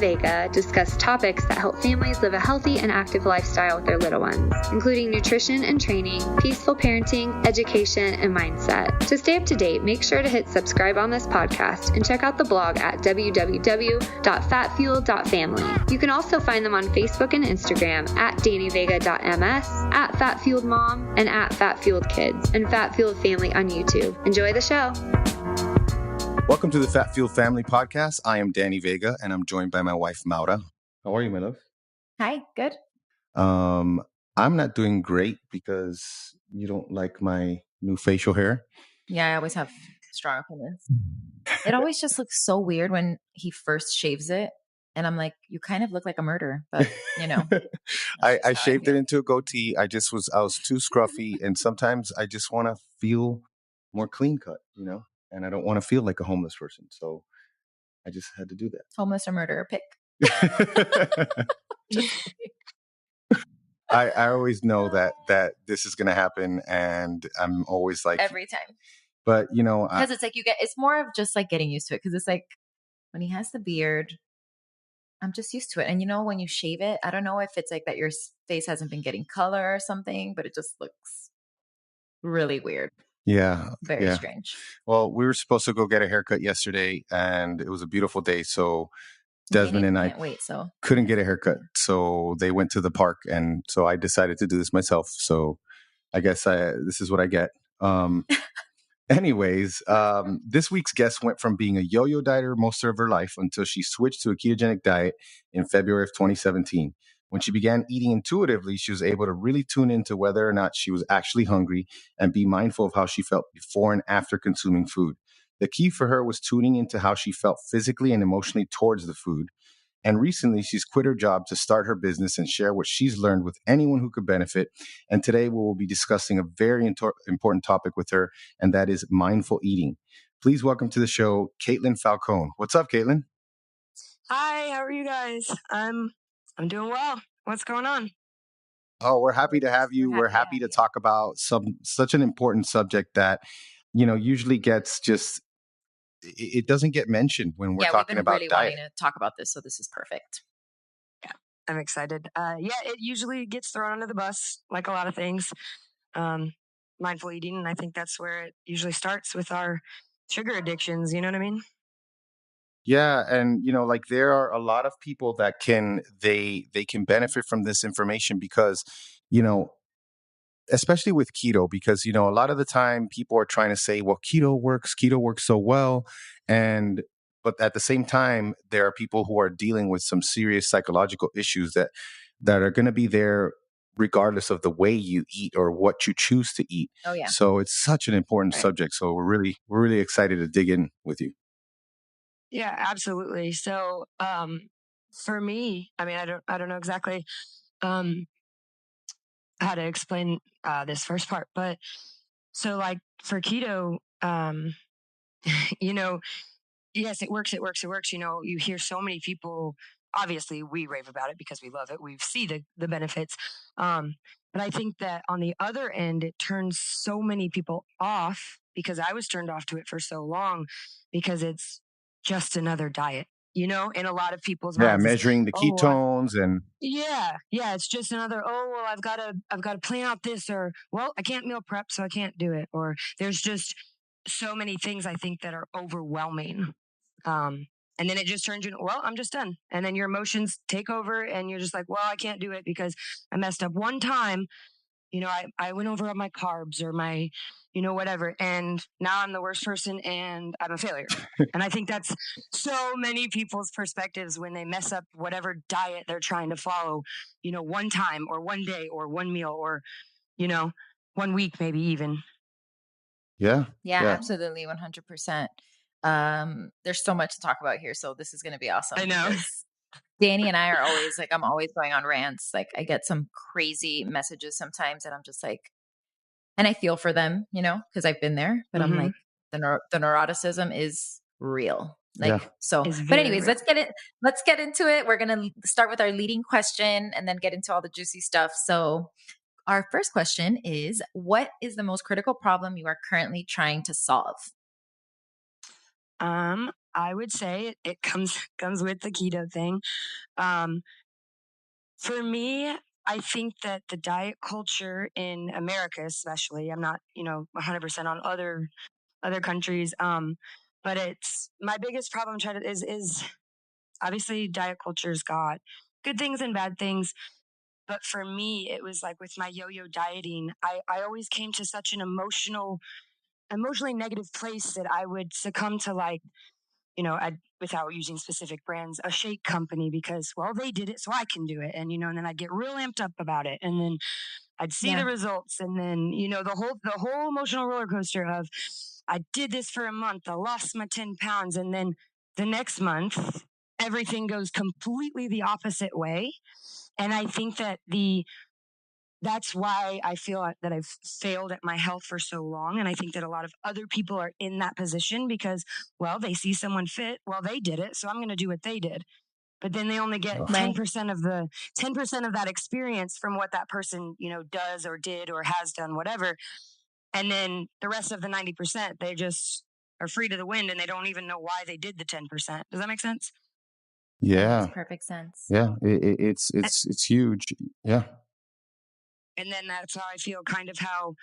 Vega discuss topics that help families live a healthy and active lifestyle with their little ones, including nutrition and training, peaceful parenting, education, and mindset. To stay up to date, make sure to hit subscribe on this podcast and check out the blog at www.fatfueled.family. You can also find them on Facebook and Instagram at dannyvega.ms, at fatfueledmom, and at fatfueledkids, and fatfueled family on YouTube. Enjoy the show. Welcome to the Fat Fueled Family Podcast. I am Danny Vega, and I'm joined by my wife, Maura. How are you, my love? Hi, good. I'm not doing great because you don't like my new facial hair. Yeah, I always have strong opinions. It always just looks so weird when he first shaves it. And I'm like, you kind of look like a murderer, but you know. I shaved it into a goatee. I was too scruffy. And sometimes I just want to feel more clean cut, you know, and I don't want to feel like a homeless person. So I just had to do that. Homeless or murderer pick. I always know that this is going to happen. And I'm always like. Every time. But, you know. Because it's like it's more of just like getting used to it. Because it's like when he has the beard, I'm just used to it. And you know, when you shave it, I don't know if it's like that your face hasn't been getting color or something, but it just looks really weird. Yeah. Very strange. Well, we were supposed to go get a haircut yesterday and it was a beautiful day. So Desmond and I couldn't get a haircut. So they went to the park. And so I decided to do this myself. So I guess this is what I get. Anyways, this week's guest went from being a yo-yo dieter most of her life until she switched to a ketogenic diet in February of 2017. When she began eating intuitively, she was able to really tune into whether or not she was actually hungry and be mindful of how she felt before and after consuming food. The key for her was tuning into how she felt physically and emotionally towards the food. And recently, she's quit her job to start her business and share what she's learned with anyone who could benefit. And today, we will be discussing a very important topic with her, and that is mindful eating. Please welcome to the show, Katelyn Falcone. What's up, Katelyn? Hi, how are you guys? I'm doing well. What's going on? Oh, we're happy to have you. We're happy to talk about such an important subject that, you know, usually gets just. It doesn't get mentioned when we're talking about really diet. Wanting to talk about this, so this is perfect. Yeah, I'm excited. It usually gets thrown under the bus, like a lot of things. Mindful eating, and I think that's where it usually starts with our sugar addictions. You know what I mean? Yeah, and you know, like there are a lot of people that can benefit from this information because, you know, especially with keto, because, you know, a lot of the time people are trying to say, well, keto works so well. But at the same time, there are people who are dealing with some serious psychological issues that are going to be there regardless of the way you eat or what you choose to eat. Oh, yeah. So it's such an important subject. So we're really excited to dig in with you. Yeah, absolutely. So, for me, I mean, I don't know exactly, how to explain this first part, but so like for keto, you know, yes, it works. You know, you hear so many people. Obviously, we rave about it because we love it. We see the benefits. But I think that on the other end, it turns so many people off because I was turned off to it for so long because it's just another diet. You know, in a lot of people's minds, measuring the ketones and it's just another. Oh well, I've got to plan out this, or well, I can't meal prep, so I can't do it. Or there's just so many things I think that are overwhelming, and then it just turns you. Well, I'm just done, and then your emotions take over, and you're just like, well, I can't do it because I messed up one time. You know, I went over on my carbs or my, you know, whatever. And now I'm the worst person and I'm a failure. And I think that's so many people's perspectives when they mess up whatever diet they're trying to follow, you know, one time or one day or one meal or, you know, 1 week, maybe even. Yeah, absolutely. 100%. There's so much to talk about here. So this is going to be awesome. I know. Danny and I are always like, I'm always going on rants. Like I get some crazy messages sometimes and I'm just like, and I feel for them, you know, because I've been there, but I'm like, the neuroticism is real. But anyways, real. Let's get into it. We're going to start with our leading question and then get into all the juicy stuff. So our first question is, what is the most critical problem you are currently trying to solve? I would say it comes with the keto thing. For me, I think that the diet culture in America, especially, I'm not, 100% on other countries. But it's my biggest problem is obviously diet culture's got good things and bad things. But for me, it was like with my yo-yo dieting, I always came to such an emotionally negative place that I would succumb to like, without using specific brands, a shake company because, well, they did it, so I can do it. And, and then I'd get real amped up about it. And then I'd see the results. And then, the whole emotional roller coaster of I did this for a month. I lost my 10 pounds. And then the next month, everything goes completely the opposite way. And I think that's why I feel that I've failed at my health for so long. And I think that a lot of other people are in that position because, well, they see someone fit. Well, they did it. So I'm going to do what they did. But then they only get 10% of 10% of that experience from what that person, does or did or has done, whatever. And then the rest of the 90%, they just are free to the wind and they don't even know why they did the 10%. Does that make sense? Yeah. That makes perfect sense. Yeah. It's huge. Yeah. And then that's how I feel kind of how,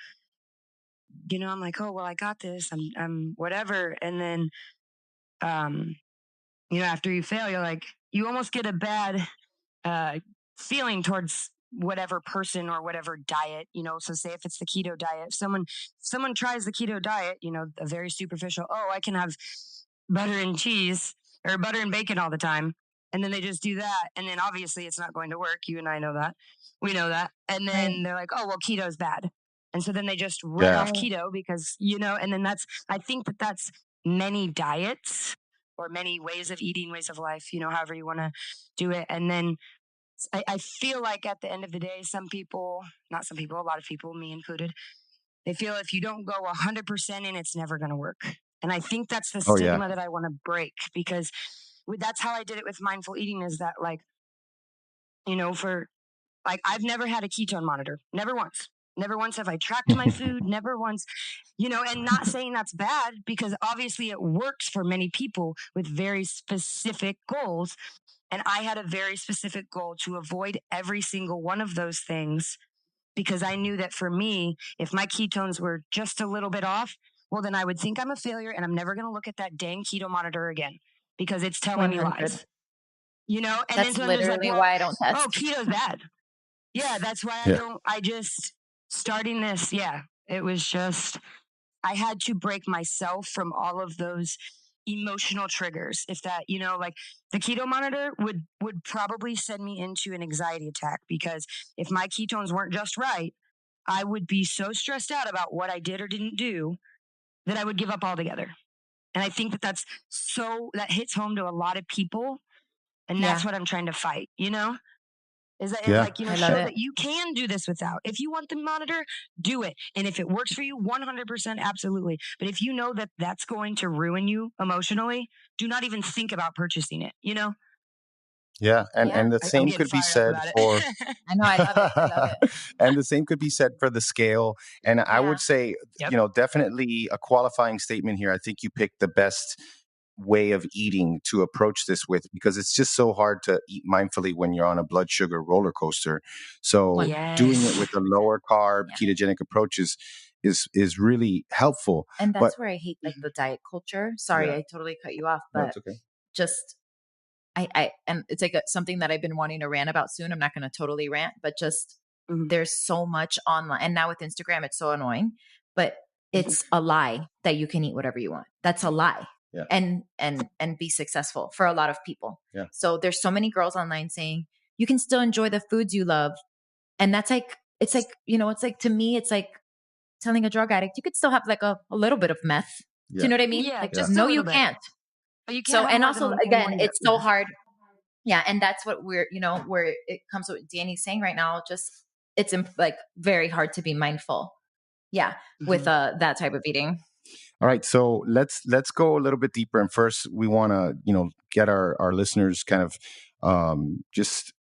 I'm like, oh, well, I got this. I'm whatever. And then, after you fail, you're like, you almost get a bad feeling towards whatever person or whatever diet, so say if it's the keto diet, someone tries the keto diet, a very superficial, oh, I can have butter and cheese or butter and bacon all the time. And then they just do that. And then obviously it's not going to work. You and I know that. We know that. And then they're like, oh, well, keto's bad. And so then they just write off keto because, and then I think that's many diets or many ways of eating, ways of life, however you want to do it. And then I feel like at the end of the day, a lot of people, me included, they feel if you don't go 100% in, it's never going to work. And I think that's the stigma that I want to break because that's how I did it with mindful eating is that like, I've never had a ketone monitor. Never once. Never once have I tracked my food. Never once, and not saying that's bad because obviously it works for many people with very specific goals. And I had a very specific goal to avoid every single one of those things because I knew that for me, if my ketones were just a little bit off, well, then I would think I'm a failure and I'm never going to look at that dang keto monitor again because it's telling me lies. And that's then literally why I don't test. Oh, keto's bad. Yeah, that's why I just starting this. Yeah, it was just, I had to break myself from all of those emotional triggers. If that, like the keto monitor would probably send me into an anxiety attack because if my ketones weren't just right, I would be so stressed out about what I did or didn't do that I would give up altogether. And I think that hits home to a lot of people. And that's what I'm trying to fight, Is that show that you can do this without. If you want the monitor, do it. And if it works for you, 100%, absolutely. But if you know that that's going to ruin you emotionally, do not even think about purchasing it, Yeah. And the same could be said for, I know, I love it. And the same could be said for the scale. And I would say, definitely a qualifying statement here. I think you picked the best way of eating to approach this with because it's just so hard to eat mindfully when you're on a blood sugar roller coaster. So doing it with a lower carb ketogenic approach is really helpful. And that's where I hate like the diet culture. Sorry, I totally cut you off, but just I and it's like something that I've been wanting to rant about soon. I'm not going to totally rant, but just there's so much online, and now with Instagram, it's so annoying. But it's a lie that you can eat whatever you want. That's a lie. Yeah. And be successful for a lot of people. Yeah. So there's so many girls online saying you can still enjoy the foods you love. And that's like, it's like, to me, it's like telling a drug addict, you could still have like a little bit of meth. Yeah. Do you know what I mean? Yeah, like just no, you can't. You can't. So, and also again, it's so hard. Yeah. And that's what where it comes with Danny's saying right now, just it's like very hard to be mindful. Yeah. With that type of eating. All right, so let's go a little bit deeper. And first, we want to get our listeners kind of just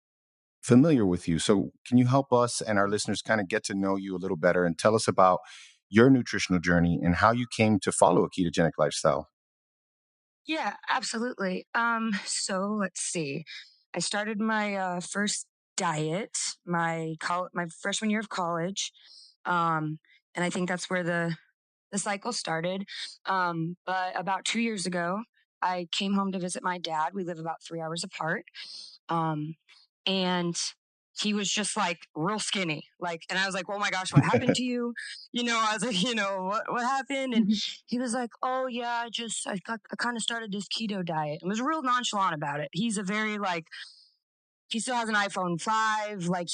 familiar with you. So, can you help us and our listeners kind of get to know you a little better and tell us about your nutritional journey and how you came to follow a ketogenic lifestyle? Yeah, absolutely. So let's see. I started my first diet my freshman year of college. And I think that's where the cycle started. But about 2 years ago, I came home to visit my dad. We live about 3 hours apart. Um, and he was just like real skinny. Like, and I was like, oh my gosh, what happened to you? I was like, what happened? And he was like, oh yeah, I kind of started this keto diet and was real nonchalant about it. He's a very like, he still has an iPhone 5. Like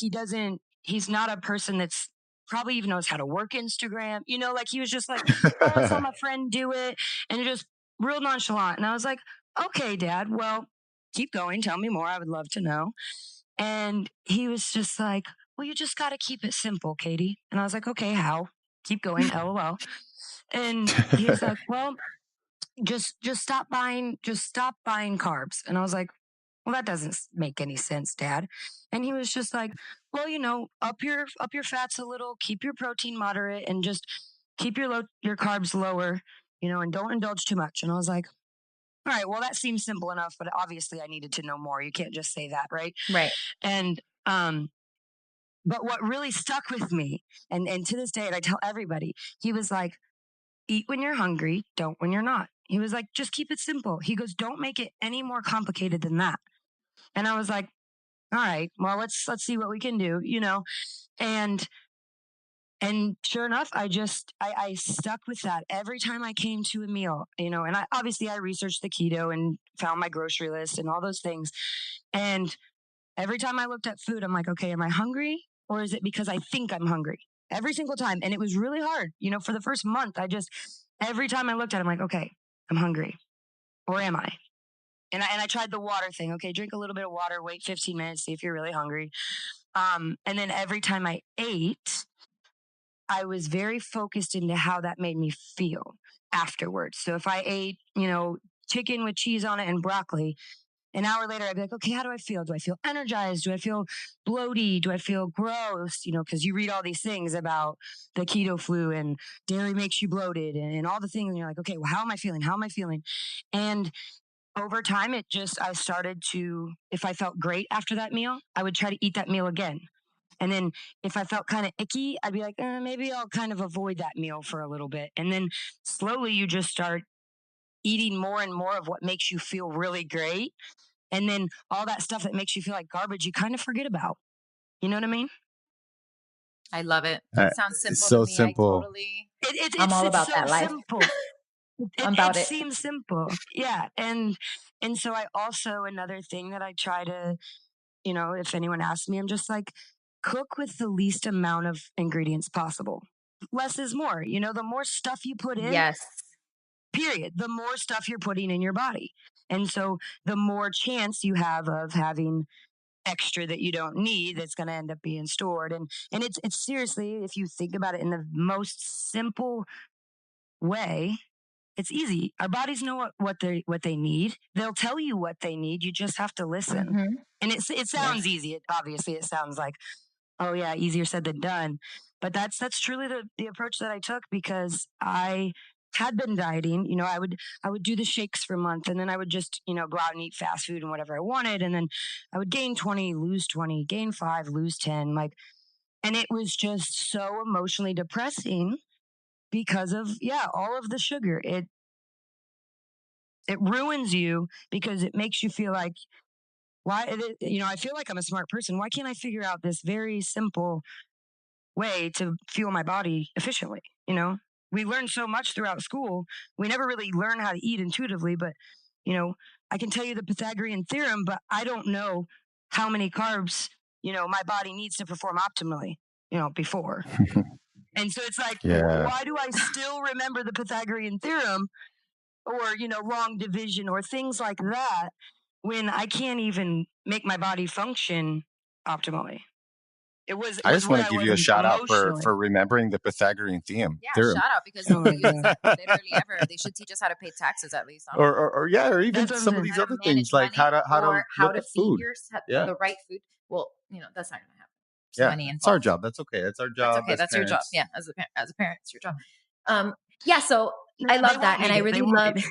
he's not a person that's probably even knows how to work Instagram. Like he was just like, oh, I saw my friend do it and just real nonchalant. And I was like, okay, Dad, well, keep going. Tell me more. I would love to know. And he was just like, well, you just got to keep it simple, Katie. And I was like, okay, how? Keep going, LOL. And he was like, well, just stop buying carbs. And I was like, well, that doesn't make any sense, Dad. And he was just like, well, up your fats a little, keep your protein moderate, and just keep your carbs lower, and don't indulge too much. And I was like, all right, well, that seems simple enough, but obviously I needed to know more. You can't just say that, right? Right. And but what really stuck with me, and to this day, and I tell everybody, he was like, eat when you're hungry, don't when you're not. He was like, just keep it simple. He goes, don't make it any more complicated than that. And I was like, all right, well, let's see what we can do, and sure enough, I stuck with that every time I came to a meal, and I researched the keto and found my grocery list and all those things. And every time I looked at food, I'm like, okay, am I hungry? Or is it because I think I'm hungry? Every single time. And it was really hard, for the first month, every time I looked at it, I'm like, okay, I'm hungry. Or am I? And I tried the water thing. Okay, drink a little bit of water, wait 15 minutes, see if you're really hungry. And then every time I ate, I was very focused into how that made me feel afterwards. So if I ate, chicken with cheese on it and broccoli, an hour later, I'd be like, okay, how do I feel? Do I feel energized? Do I feel bloaty? Do I feel gross? Because you read all these things about the keto flu and dairy makes you bloated and all the things. And you're like, okay, well, how am I feeling? How am I feeling? And over time, I started to, if I felt great after that meal, I would try to eat that meal again. And then if I felt kind of icky, I'd be like, maybe I'll kind of avoid that meal for a little bit. And then slowly you just start eating more and more of what makes you feel really great. And then all that stuff that makes you feel like garbage, you kind of forget about. You know what I mean? I love it. It sounds simple it's so to me. simple. I totally, I'm all about so that life. Simple. I'm about it. Seems simple. Yeah. And so I also, another thing that I try to, if anyone asks me, I'm just like, cook with the least amount of ingredients possible. Less is more. The more stuff you put in, Yes. period, the more stuff you're putting in your body. And so the more chance you have of having extra that you don't need that's going to end up being stored. And it's seriously, if you think about it in the most simple way, it's easy. Our bodies know what they need. They'll tell you what they need. You just have to listen. Mm-hmm. And it sounds easy. Obviously it sounds like, oh yeah, easier said than done. But that's truly the approach that I took, because I had been dieting. I would do the shakes for a month, and then I would just, go out and eat fast food and whatever I wanted. And then I would gain 20, lose 20, gain 5, lose 10. And it was just so emotionally depressing because of, all of the sugar. It ruins you because it makes you feel like, I feel like I'm a smart person. Why can't I figure out this very simple way to fuel my body efficiently? We learn so much throughout school. We never really learn how to eat intuitively, but I can tell you the Pythagorean theorem, but I don't know how many carbs, my body needs to perform optimally, before. And so it's like, why do I still remember the Pythagorean theorem or, long division or things like that when I can't even make my body function optimally? I just want to give you a shout out for remembering the Pythagorean theorem. Yeah, shout out, because nobody uses it literally ever. They should teach us how to pay taxes at least. Or even some of these other things, like how to look at food. The right food. Well, that's not going to happen. Yeah, Money it's our job. That's okay. That's our job. That's okay. That's parents. your job. Yeah, as a parent, it's your job. Yeah. So I love that, and I really love.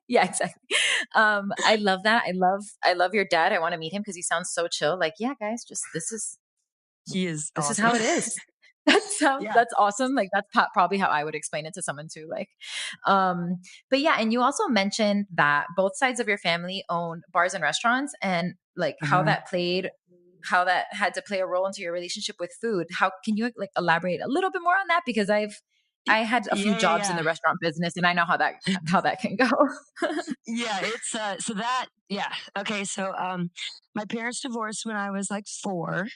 Yeah, exactly. I love that. I love your dad. I want to meet him because he sounds so chill. Like, yeah, guys, just He is this is awesome. how it is. Yeah. That's awesome. Like that's probably how I would explain it to someone too. Like, but yeah, and you also mentioned that both sides of your family own bars and restaurants, and like Uh-huh. how that had to play a role into your relationship with food. How can you like elaborate a little bit more on that? Because I had a few Yeah, yeah, jobs in yeah. the restaurant business, and I know how that can go. Yeah, it's so that yeah. Okay, so my parents divorced when I was like 4.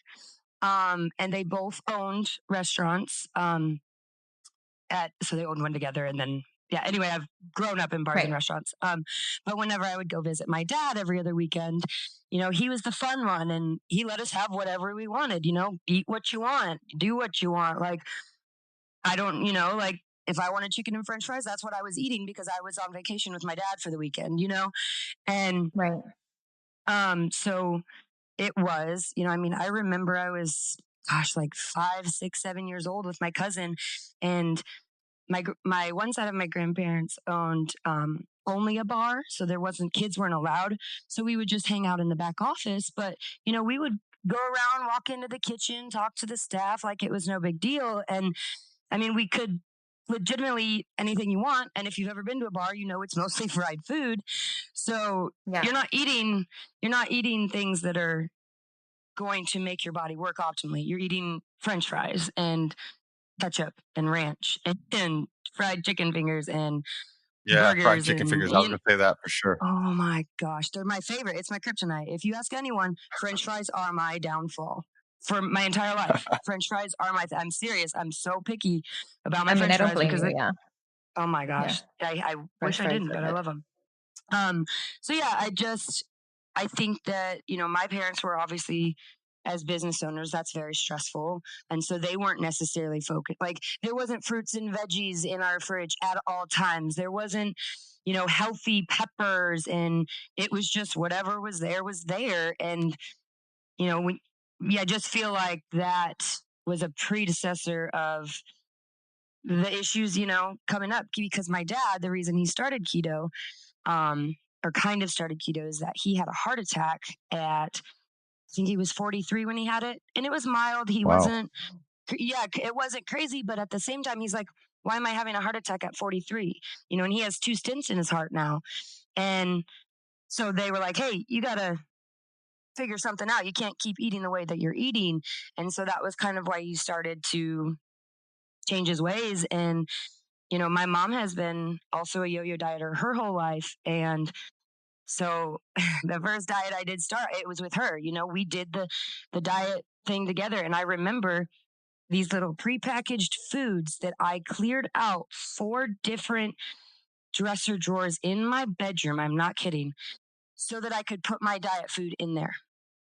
And they both owned restaurants. So they owned one together, and then yeah. Anyway, I've grown up in bars and Right. restaurants. But whenever I would go visit my dad every other weekend, he was the fun one, and he let us have whatever we wanted. Eat what you want, do what you want. Like I don't, like if I wanted chicken and French fries, that's what I was eating because I was on vacation with my dad for the weekend. And Right. so it was, I mean, I remember I was, gosh, like 5, 6, 7 years old with my cousin, and my one side of my grandparents owned only a bar, so there wasn't kids weren't allowed. So we would just hang out in the back office, but we would go around, walk into the kitchen, talk to the staff like it was no big deal. And I mean, we could legitimately eat anything you want. And if you've ever been to a bar, it's mostly fried food. So Yeah. you're not eating things that are going to make your body work optimally. You're eating French fries and ketchup and ranch and fried chicken fingers and Yeah, fried burgers chicken and fingers. I was gonna say that for sure. oh my gosh, they're my favorite. It's my kryptonite. If you ask anyone, French fries are my downfall for my entire life. French fries are I'm serious. I'm so picky about my I mean, I French don't fries blame because you. Yeah. oh my Yeah. gosh, I French wish I fries didn't, are but I good. love them. So yeah, I think that, my parents were obviously as business owners, that's very stressful. And so they weren't necessarily focused. Like there wasn't fruits and veggies in our fridge at all times. There wasn't, healthy peppers, and it was just whatever was there was there. And, I just feel like that was a predecessor of the issues, coming up because my dad, the reason he started keto, or kind of started keto is that he had a heart attack at, I think he was 43 when he had it. And it was mild. He Wow. wasn't, yeah, it wasn't crazy. But at the same time, he's like, why am I having a heart attack at 43? And he has 2 stents in his heart now. And so they were like, hey, you got to figure something out. You can't keep eating the way that you're eating. And so that was kind of why he started to change his ways. And, my mom has been also a yo-yo dieter her whole life. And so the first diet I did start, it was with her. We did the diet thing together. And I remember these little prepackaged foods that I cleared out 4 different dresser drawers in my bedroom. I'm not kidding. So that I could put my diet food in there.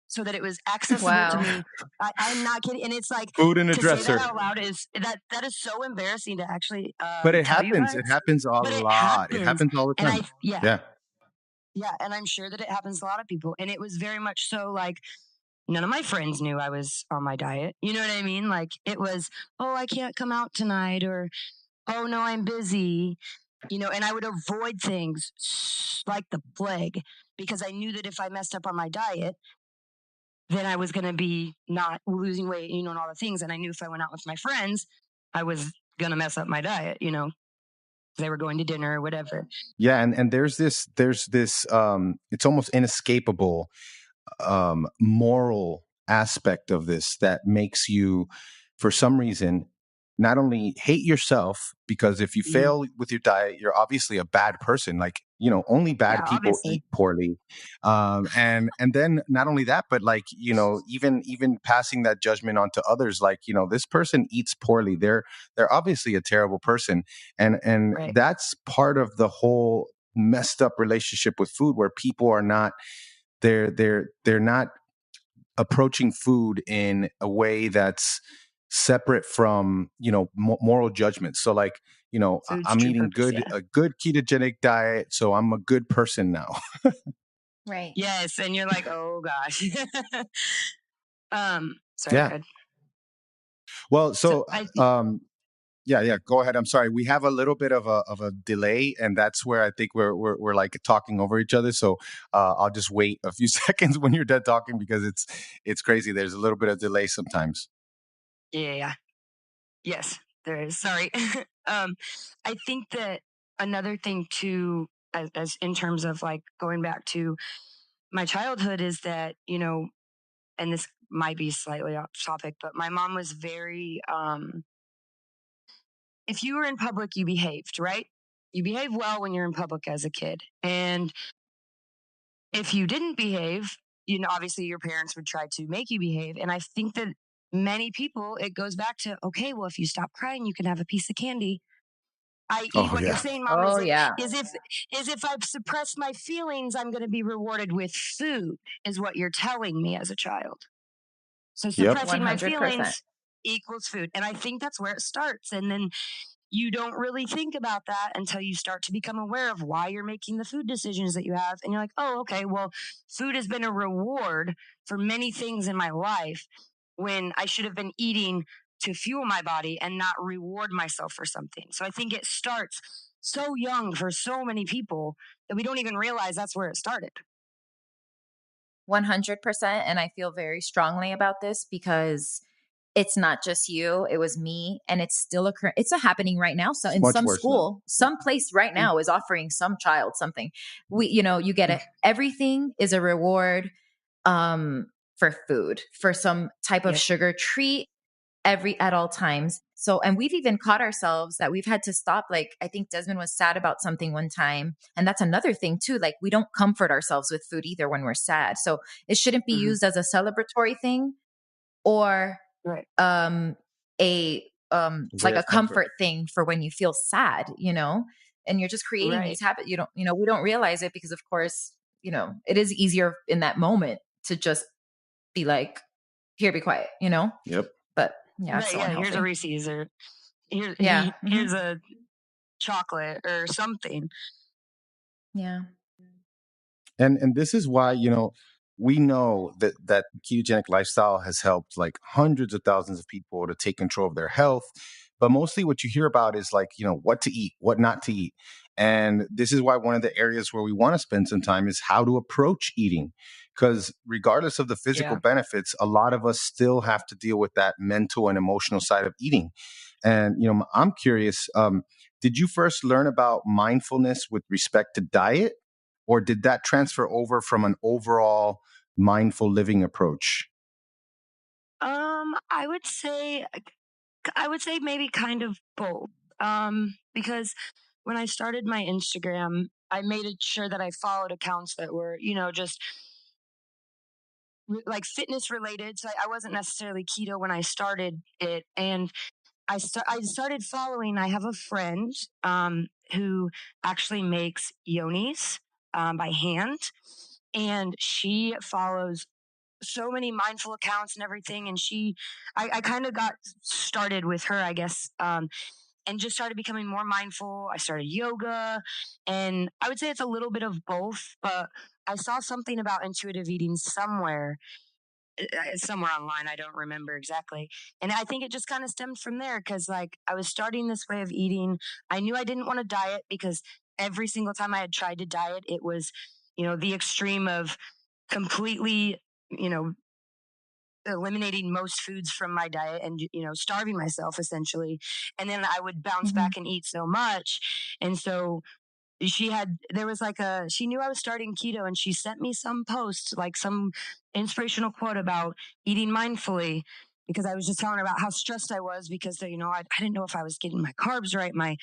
So that it was accessible to Wow. me. I'm not kidding. And it's like Food in a to say that dresser. out loud is that is so embarrassing to actually But it tell you happens. guys. It happens a But it lot. It happens. happens all the And time. yeah. Yeah. Yeah. And I'm sure that it happens to a lot of people. And it was very much so like none of my friends knew I was on my diet. You know what I mean? Like it was, oh, I can't come out tonight, or oh no, I'm busy. And I would avoid things like the plague because I knew that if I messed up on my diet, then I was going to be not losing weight, and all the things. And I knew if I went out with my friends, I was going to mess up my diet, they were going to dinner or whatever. Yeah, and there's this it's almost inescapable moral aspect of this that makes you, for some reason, not only hate yourself, because if you fail with your diet, you're obviously a bad person. Like, only bad Yeah, people obviously. eat poorly. And then not only that, but like, even passing that judgment on to others, like, this person eats poorly. They're obviously a terrible person. And Right. that's part of the whole messed up relationship with food, where people are not, they're not approaching food in a way that's separate from moral judgment. So like, Food's I'm true eating purpose. Yeah. a good ketogenic diet, so I'm a good person now. Right. Yes. And you're like, oh gosh. Sorry, Yeah. go ahead. Well, so I think, Yeah. Go ahead. I'm sorry. We have a little bit of a delay, and that's where I think we're like talking over each other. So I'll just wait a few seconds when you're done talking because it's crazy. There's a little bit of delay sometimes. Yeah. Yes, there is. Sorry. I think that another thing too, as in terms of like going back to my childhood, is that, and this might be slightly off topic, but my mom was very, if you were in public, you behaved, right? You behave well when you're in public as a kid. And if you didn't behave, obviously your parents would try to make you behave. And I think that many people, it goes back to, okay, well, if you stop crying, you can have a piece of candy. I.e., Oh what you're yeah. saying, Mom, Oh yeah. is if I've suppressed my feelings, I'm going to be rewarded with food, is what you're telling me as a child. So Yep. suppressing my 100%. feelings equals food. And I think that's where it starts. And then you don't really think about that until you start to become aware of why you're making the food decisions that you have. And you're like, oh, okay, well, food has been a reward for many things in my life when I should have been eating to fuel my body and not reward myself for something. So I think it starts so young for so many people that we don't even realize that's where it started. 100%. And I feel very strongly about this because it's not just you, it was me, and it's still it's happening right now. So It's in much some worse now. school, some place right now is offering some child something. You get it. Everything is a reward for food, for some type of Yep. sugar treat at all times. So, and we've even caught ourselves that we've had to stop. Like, I think Desmond was sad about something one time. And that's another thing too. Like, we don't comfort ourselves with food either when we're sad. So it shouldn't be used as a celebratory thing or Right. a Way like a of comfort. comfort thing for when you feel sad, and you're just creating these habits. We don't realize it because of course, it is easier in that moment to just be like, here, be quiet, Yep. but yeah, it's Right. so Yeah. Here's a unhealthy. Reese's or Yeah. here's a chocolate or something. Yeah. And this is why, we know that ketogenic lifestyle has helped like hundreds of thousands of people to take control of their health. But mostly what you hear about is like, what to eat, what not to eat. And this is why one of the areas where we want to spend some time is how to approach eating. Because regardless of the physical Yeah. benefits, a lot of us still have to deal with that mental and emotional side of eating. And, I'm curious, did you first learn about mindfulness with respect to diet? Or did that transfer over from an overall mindful living approach? I would say maybe kind of both. Because when I started my Instagram, I made it sure that I followed accounts that were, just like fitness related. So I wasn't necessarily keto when I started it. And I started following, I have a friend, who actually makes yonis, by hand. And she follows so many mindful accounts and everything. And I kind of got started with her, I guess, and just started becoming more mindful. I started yoga, and I would say it's a little bit of both, but I saw something about intuitive eating somewhere online. I don't remember exactly. And I think it just kind of stemmed from there because, like, I was starting this way of eating. I knew I didn't want to diet because every single time I had tried to diet, it was, the extreme of completely, eliminating most foods from my diet and starving myself essentially, and then I would bounce Mm-hmm. back and eat so much. And so she knew I was starting keto, and she sent me some post, like some inspirational quote about eating mindfully, because I was just telling her about how stressed I was because I didn't know if I was getting my carbs right, my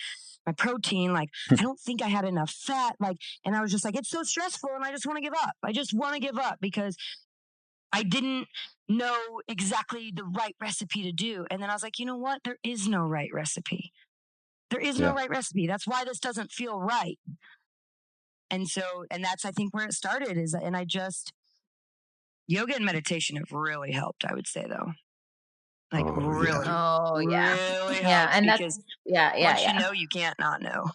protein, like I don't think I had enough fat, like, and I was just like, it's so stressful and I just want to give up. I just want to give up because I didn't know exactly the right recipe to do. And then I was like, you know what? There is no right recipe. There is no Yeah. right recipe. That's why this doesn't feel right. And that's, I think, where it started and yoga and meditation have really helped, I would say, though. Like, Oh, yeah. really, Oh yeah. really Yeah. helped And that's, because yeah, yeah, once you yeah. know, you can't not know.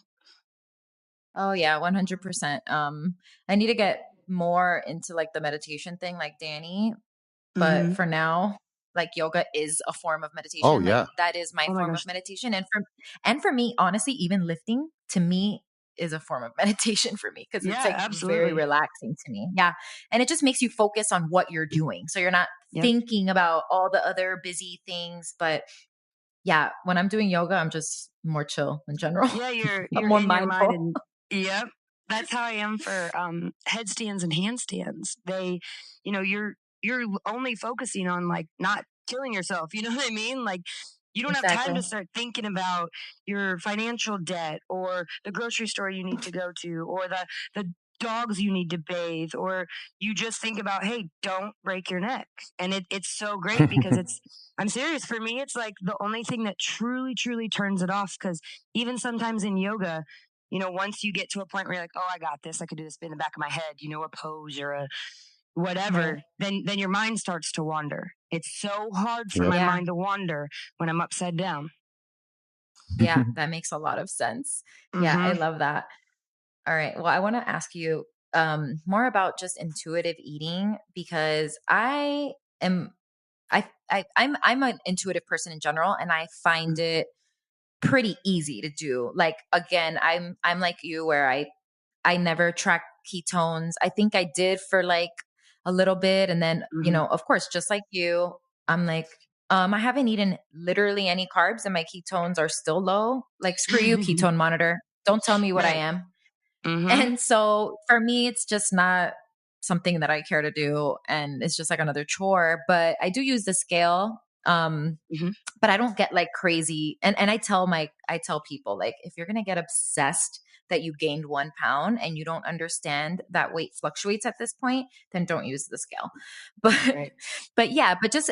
Oh yeah, 100%. I need to get more into like the meditation thing like Danny, but Mm-hmm. for now, like yoga is a form of meditation. Oh, yeah. Like that is my Oh my form gosh. of meditation. And for me, honestly, even lifting to me is a form of meditation for me because it's Yeah, like very absolutely. relaxing to me. Yeah. And it just makes you focus on what you're doing. So you're not Yep. thinking about all the other busy things. But yeah, when I'm doing yoga, I'm just more chill in general. Yeah, you're I'm more in your mind, mindful. and yep. That's how I am for headstands and handstands. They, you're only focusing on like not killing yourself. You know what I mean? Like you don't have time to Exactly. start thinking about your financial debt or the grocery store you need to go to or the dogs you need to bathe, or you just think about, hey, don't break your neck. And it's so great because I'm serious. For me, it's like the only thing that truly, truly turns it off. Because even sometimes in yoga, once you get to a point where you're like, oh, I got this, I could do this in the back of my head, a pose or a Right. whatever, then your mind starts to wander. It's so hard for Yep. my Yeah. mind to wander when I'm upside down. Yeah. That makes a lot of sense. Yeah. I Mm-hmm. love that. All right. Well, I want to ask you more about just intuitive eating because am I'm an intuitive person in general, and I find it pretty easy to do. Like again, I'm like you where I never track ketones. I think I did for like a little bit, and then Mm-hmm. of course, just like you, I'm like. I haven't eaten literally any carbs and my ketones are still low. Like, screw you, ketone monitor. Don't tell me what I Right. am. Mm-hmm. And so for me, it's just not something that I care to do. And it's just like another chore. But I do use the scale. Mm-hmm. But I don't get like crazy. And I tell people, like, if you're gonna get obsessed that you gained 1 pound and you don't understand that weight fluctuates at this point, then don't use the scale. But Right. but yeah, but just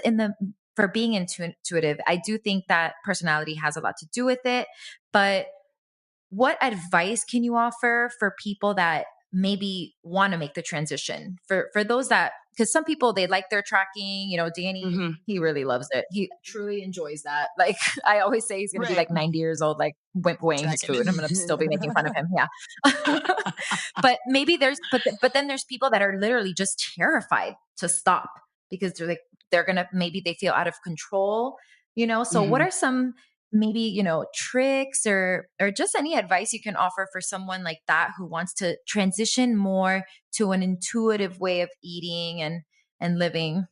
for being intuitive, I do think that personality has a lot to do with it. But what advice can you offer for people that maybe want to make the transition for those that, because some people, they like their tracking, Danny, Mm-hmm. he really loves it, he truly enjoys that. Like, I always say he's going to be Right. like 90 years old, like weighing his Tracking. food. I'm going to still be making fun of him. Yeah. But maybe but then there's people that are literally just terrified to stop because they're like, they're going to, maybe they feel out of control, so what Mm-hmm. are some maybe tricks or just any advice you can offer for someone like that who wants to transition more to an intuitive way of eating and living?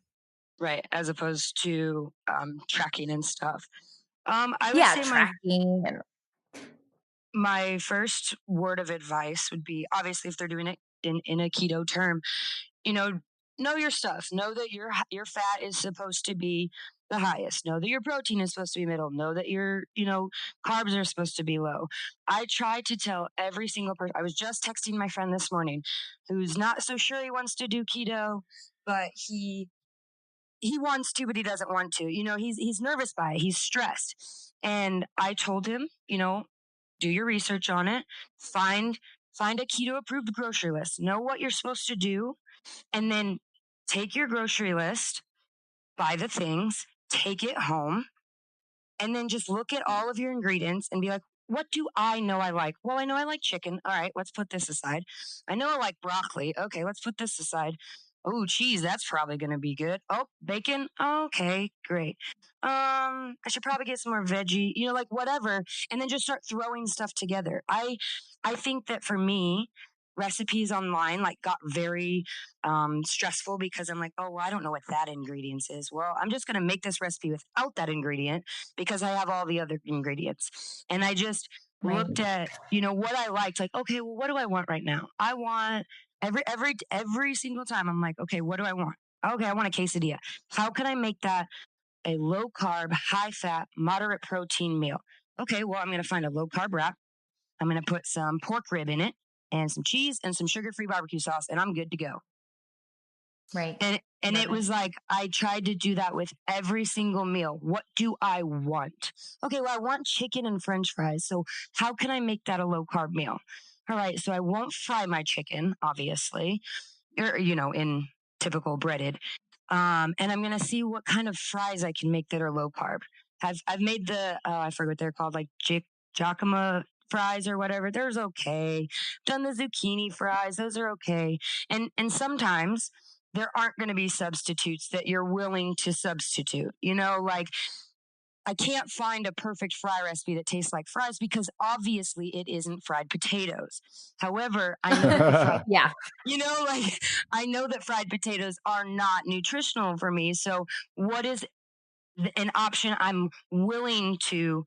Right. As opposed to tracking and stuff. I would Yeah, say tracking and my first word of advice would be, obviously, if they're doing it in a keto term, you know your stuff. Know that your fat is supposed to be the highest. Know that your protein is supposed to be middle. Know that your carbs are supposed to be low. I try to tell every single person. I was just texting my friend this morning, who's not so sure he wants to do keto, but he wants to, but he doesn't want to. He's nervous by it. He's stressed, and I told him, do your research on it. Find a keto approved grocery list. Know what you're supposed to do, and then take your grocery list, buy the things, take it home, and then just look at all of your ingredients and be like, what do I know I like? Well, I know I like chicken. All right, let's put this aside. I know I like broccoli. Okay, let's put this aside. Oh, cheese, that's probably going to be good. Oh, bacon. Okay, great. I should probably get some more veggie, like whatever, and then just start throwing stuff together. I think that for me, recipes online like got very stressful because I'm like, oh, well, I don't know what that ingredient is. Well, I'm just going to make this recipe without that ingredient because I have all the other ingredients. And I just right. looked at, what I liked. Like, okay, well, what do I want right now? I want every single time. I'm like, okay, what do I want? Okay, I want a quesadilla. How can I make that a low carb, high fat, moderate protein meal? Okay, well, I'm going to find a low carb wrap. I'm going to put some pork rib in it and some cheese and some sugar-free barbecue sauce, and I'm good to go. Right. And it was like, I tried to do that with every single meal. What do I want? Okay, well, I want chicken and French fries. So how can I make that a low carb meal? All right, so I won't fry my chicken, obviously, or, in typical breaded. And I'm going to see what kind of fries I can make that are low carb. I've made I forget what they're called, like Giacomo fries or whatever. There's okay. Done the zucchini fries. Those are okay. And sometimes there aren't going to be substitutes that you're willing to substitute. You know, like I can't find a perfect fry recipe that tastes like fries because obviously it isn't fried potatoes. However, I know that the fried, Yeah. you know, like I know that fried potatoes are not nutritional for me. So what is an option I'm willing to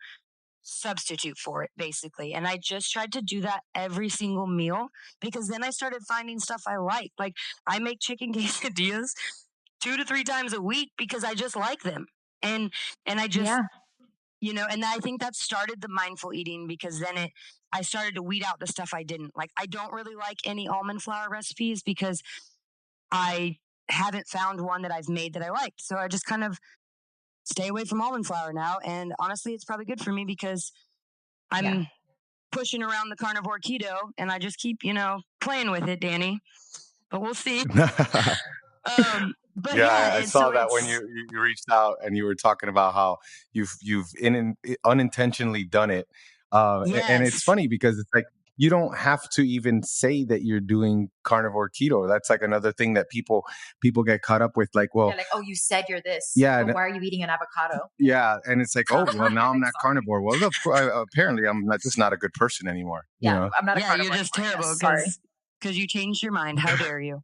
substitute for it, basically? And I just tried to do that every single meal because then I started finding stuff I like. Like I make chicken quesadillas 2 to 3 times a week because I just like them. And I just, you know, and I think that started the mindful eating because then I started to weed out the stuff I didn't like. I don't really like any almond flour recipes because I haven't found one that I've made that I liked. So I just kind of stay away from almond flour now. And honestly, it's probably good for me because I'm pushing around the carnivore keto and I just keep, you know, playing with it, Danny. But we'll see. But I saw that when you reached out and you were talking about how you've unintentionally done it. And it's funny because it's like you don't have to even say that you're doing carnivore keto. That's like another thing that people get caught up with. Like, well, like, oh, you said you're this. Yeah. But why are you eating an avocado? Yeah. And it's like, oh, well, now I'm not carnivore. Well, apparently I'm just not a good person anymore. You know? I'm not a carnivore. You're just anymore. terrible because you changed your mind. How dare you?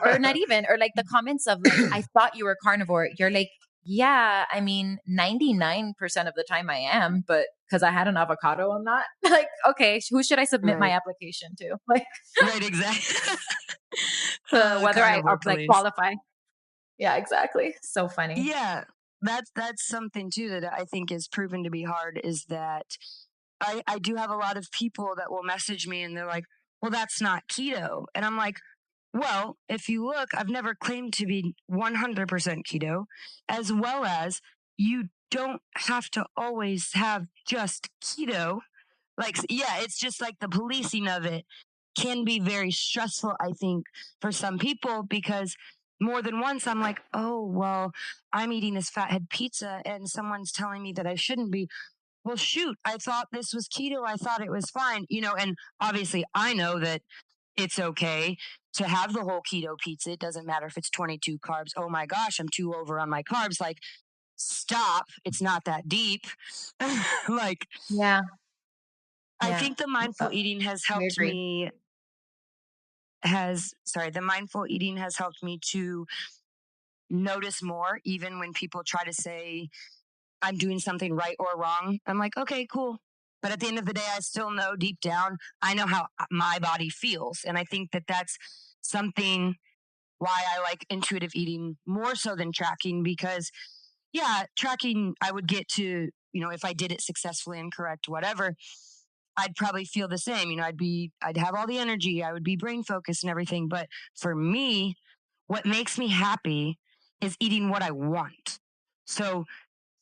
Or not even, or like the comments of like, I thought you were carnivore. You're like, yeah, I mean, 99% of the time I am, but because I had an avocado, I'm not. Like, okay, who should I submit my application to? Like, right, exactly. Whether I like qualify. Yeah, exactly. So funny. Yeah, that's something too that I think is proven to be hard is that I do have a lot of people that will message me and they're like, well, that's not keto. And I'm like, well, if you look, I've never claimed to be 100% keto, as well as you don't have to always have just keto. Like, yeah, it's just like the policing of it can be very stressful, I think, for some people because more than once I'm like, oh, well, I'm eating this fathead pizza and someone's telling me that I shouldn't be. Well, shoot, I thought this was keto. I thought it was fine, you know, and obviously I know that it's okay to have the whole keto pizza. It doesn't matter if it's 22 carbs. Oh my gosh, I'm too over on my carbs. Like, stop. It's not that deep. Like, I think the mindful eating has helped me. The mindful eating has helped me to notice more, even when people try to say I'm doing something right or wrong. I'm like, okay, cool. But at the end of the day, I still know deep down, I know how my body feels. And I think that that's something why I like intuitive eating more so than tracking because, tracking, I would get to, you know, if I did it successfully and correct, whatever, I'd probably feel the same. You know, I'd have all the energy. I would be brain focused and everything. But for me, what makes me happy is eating what I want. So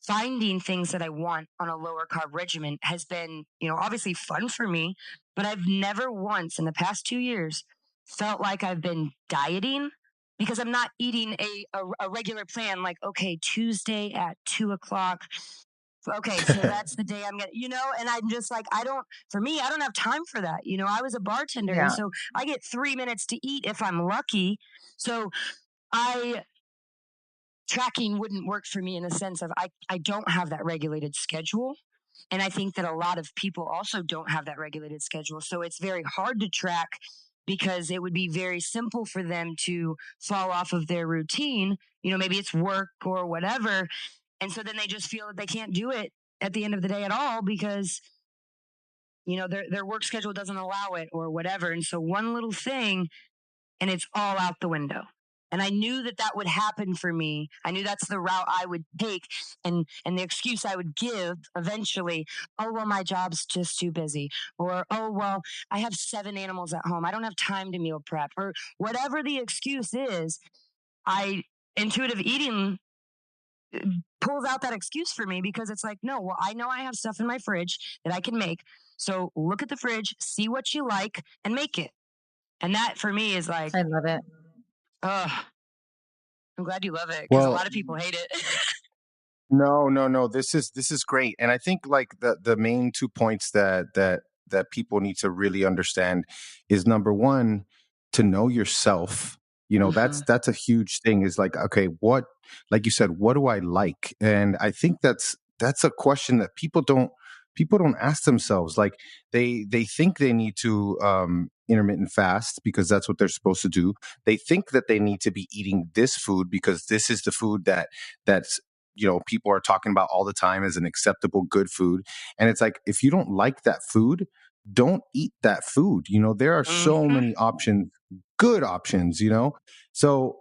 finding things that I want on a lower carb regimen has been, you know, obviously fun for me, but I've never once in the past 2 years felt like I've been dieting because I'm not eating a regular plan. Like, okay, Tuesday at 2:00. Okay, so that's the day I'm gonna, you know, and I'm just like, I don't have time for that. You know, I was a bartender, and so I get 3 minutes to eat if I'm lucky. So tracking wouldn't work for me in the sense of I don't have that regulated schedule. And I think that a lot of people also don't have that regulated schedule. So it's very hard to track because it would be very simple for them to fall off of their routine. You know, maybe it's work or whatever. And so then they just feel that they can't do it at the end of the day at all because, you know, their work schedule doesn't allow it or whatever. And so one little thing and it's all out the window. And I knew that would happen for me. I knew that's the route I would take and the excuse I would give eventually. Oh, well, my job's just too busy. Or, oh, well, I have 7 animals at home. I don't have time to meal prep or whatever the excuse is. Intuitive eating pulls out that excuse for me because it's like, no, well, I know I have stuff in my fridge that I can make. So look at the fridge, see what you like and make it. And that for me is like, I love it. I'm glad you love it because a lot of people hate it. No. This is great. And I think like the main 2 points that people need to really understand is number one, to know yourself That's a huge thing, is like, okay, like you said, what do I like? And I think that's a question that people don't ask themselves. Like they think they need to intermittent fast because that's what they're supposed to do. They think that they need to be eating this food because this is the food that's people are talking about all the time as an acceptable good food. And it's like, if you don't like that food, don't eat that food. There are so many options, good options, So,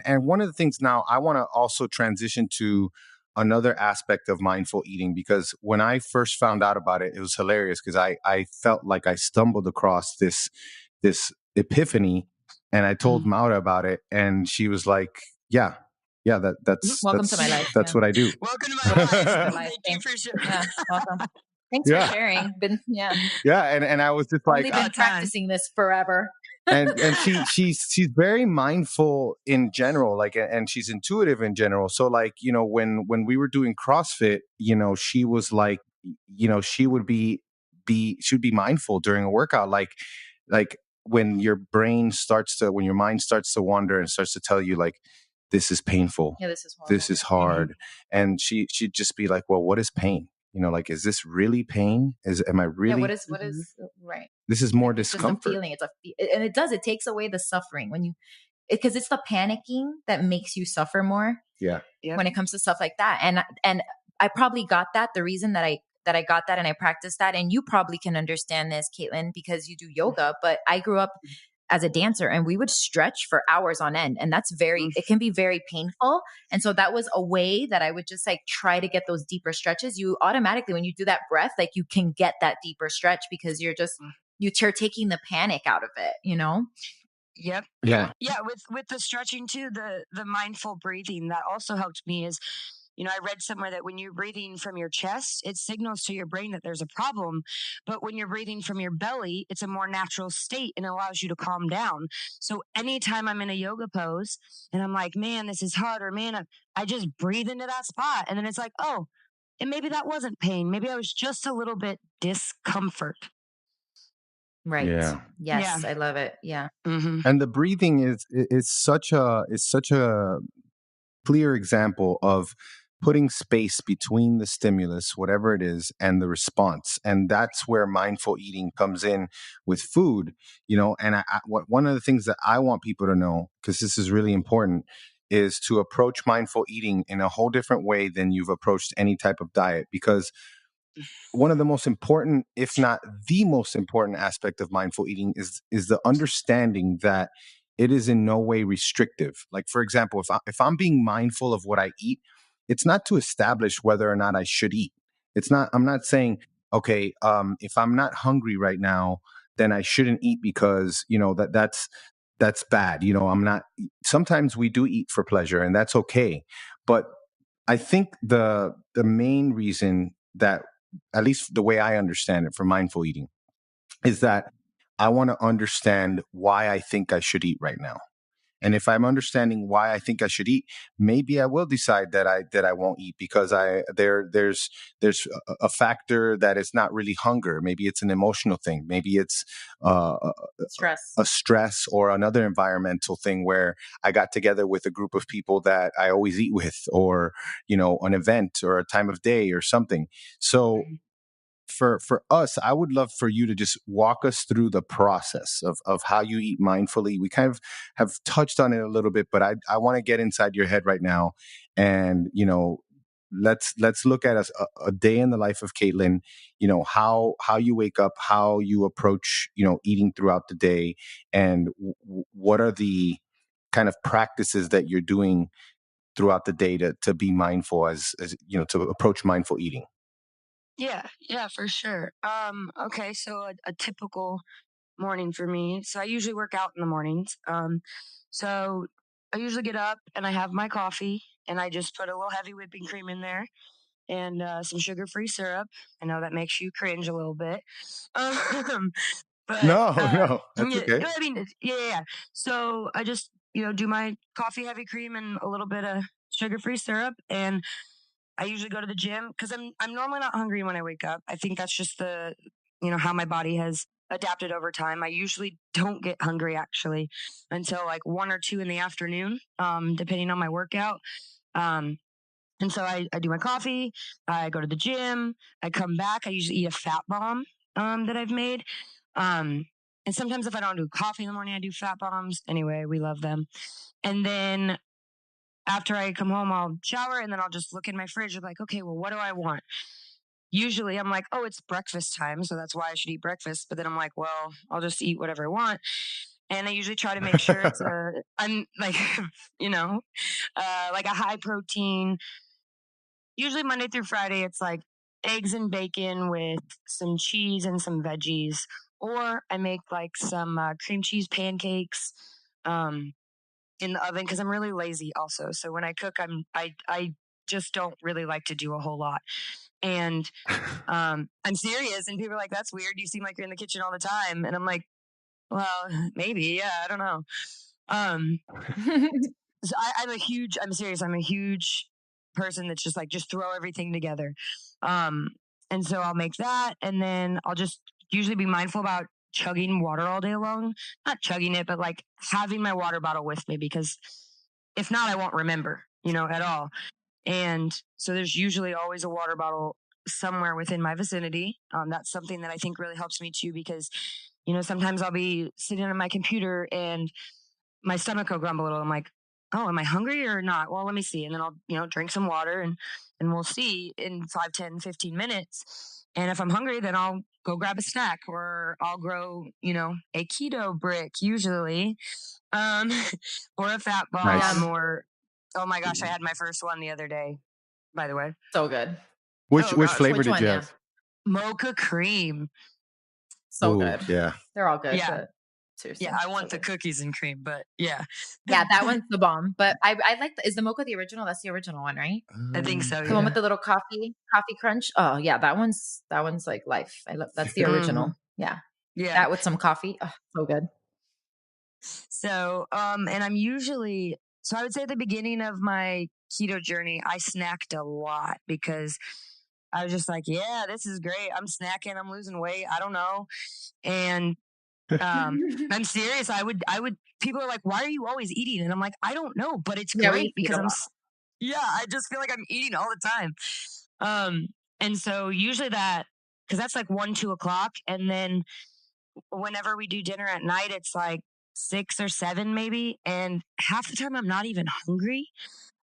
and one of the things now I want to also transition to another aspect of mindful eating, because when I first found out about it, it was hilarious because I felt like I stumbled across this epiphany, and I told Maura about it, and she was like, yeah, that's welcome to my life. That's what I do. Welcome to my life. Thank you for sure. Yeah, welcome. Thanks for sharing. And I was just like, only been practicing this forever. and she's very mindful in general, like, and she's intuitive in general. So like, when we were doing CrossFit, she was like, she would be mindful during a workout, like when your mind starts to wander and starts to tell you like, this is painful, this is hard, and she'd just be like, well, what is pain? Like, is this really pain? Am I really? What is right? This is more discomfort. Just a feeling. And it takes away the suffering because it's the panicking that makes you suffer more. Yeah. When it comes to stuff like that. And I probably got that. The reason that I got that and I practiced that, and you probably can understand this, Katelyn, because you do yoga, but I grew up as a dancer and we would stretch for hours on end. And that's it can be very painful. And so that was a way that I would just like try to get those deeper stretches. You automatically, when you do that breath, like you can get that deeper stretch because you're taking the panic out of it, Yep. Yeah. Yeah. With the stretching too, the mindful breathing, that also helped me is, I read somewhere that when you're breathing from your chest, it signals to your brain that there's a problem. But when you're breathing from your belly, it's a more natural state and allows you to calm down. So anytime I'm in a yoga pose and I'm like, man, this is hard, or man, I just breathe into that spot. And then it's like, oh, and maybe that wasn't pain. Maybe I was just a little bit discomfort. Right. Yeah. Yes. Yeah. I love it. Yeah. Mm-hmm. And the breathing is such a clear example of putting space between the stimulus, whatever it is, and the response. And that's where mindful eating comes in with food, and one of the things that I want people to know, because this is really important, is to approach mindful eating in a whole different way than you've approached any type of diet. Because one of the most important, if not the most important aspect of mindful eating is the understanding that it is in no way restrictive. Like, for example, if I'm being mindful of what I eat, it's not to establish whether or not I should eat. I'm not saying, okay, if I'm not hungry right now, then I shouldn't eat because, that's bad. Sometimes we do eat for pleasure, and that's okay. But I think the main reason that, at least the way I understand it for mindful eating, is that I want to understand why I think I should eat right now. And if I'm understanding why I think I should eat, maybe I will decide that I won't eat because there's a factor that is not really hunger. Maybe it's an emotional thing. Maybe it's a stress or another environmental thing where I got together with a group of people that I always eat with, or an event or a time of day or something. So for us, I would love for you to just walk us through the process of how you eat mindfully. We kind of have touched on it a little bit, but I want to get inside your head right now. And, let's look at a day in the life of Katelyn, how you wake up, how you approach, eating throughout the day, and what are the kind of practices that you're doing throughout the day to be mindful as to approach mindful eating. Yeah, for sure. Okay, so a typical morning for me. So I usually work out in the mornings. So I usually get up and I have my coffee and I just put a little heavy whipping cream in there and some sugar-free syrup. I know that makes you cringe a little bit. But no, that's okay. I mean, yeah. So I just, do my coffee, heavy cream, and a little bit of sugar-free syrup, and I usually go to the gym because I'm normally not hungry when I wake up. I think that's just how my body has adapted over time. I usually don't get hungry actually until like 1 or 2 in the afternoon, depending on my workout. And so I do my coffee, I go to the gym, I come back, I usually eat a fat bomb that I've made. And sometimes if I don't do coffee in the morning, I do fat bombs. Anyway, we love them. And then after I come home, I'll shower and then I'll just look in my fridge and like, okay, well, what do I want? Usually I'm like, oh, it's breakfast time, so that's why I should eat breakfast. But then I'm like, well, I'll just eat whatever I want. And I usually try to make sure I'm like, like a high protein. Usually Monday through Friday, it's like eggs and bacon with some cheese and some veggies. Or I make like some cream cheese pancakes in the oven because I'm really lazy also. So when I cook, I just don't really like to do a whole lot. And I'm serious. And people are like, that's weird. You seem like you're in the kitchen all the time. And I'm like, well, maybe. Yeah, I don't know. So I'm serious. I'm a huge person that's just like, just throw everything together. And so I'll make that. And then I'll just usually be mindful about chugging water all day long. Not chugging it, but like having my water bottle with me because if not, I won't remember, at all. And so there's usually always a water bottle somewhere within my vicinity. That's something that I think really helps me too, because, sometimes I'll be sitting on my computer and my stomach will grumble a little. I'm like, oh, am I hungry or not? Well, let me see. And then I'll, drink some water and we'll see in 5, 10, 15 minutes. And if I'm hungry, then I'll go grab a snack or I'll grow, a keto brick usually, or a fat bomb Nice. or, oh my gosh, I had my first one the other day, by the way. So good. Which gosh, flavor which did one, you yeah? have? Mocha cream. So Ooh, good. yeah. They're all good. Yeah. But seriously. Yeah, I want so the good. cookies and cream, but yeah. Yeah, that one's the bomb. But I like is the mocha the original? That's the original one, right? I think so. The one Yeah. with the little coffee crunch. Oh yeah, that one's like life. I love that's the original. Yeah. Yeah. That with some coffee. Oh, so good. So, and I'm usually, so I would say at the beginning of my keto journey, I snacked a lot because I was just like, yeah, this is great. I'm snacking. I'm losing weight. I don't know. And, I'm serious. I would, people are like, why are you always eating? And I'm like, I don't know, but it's Yeah, we great eat because a lot. I just feel like I'm eating all the time. And so usually cause that's like 1, 2 o'clock. And then whenever we do dinner at night, it's like 6 or 7 maybe. And half the time I'm not even hungry,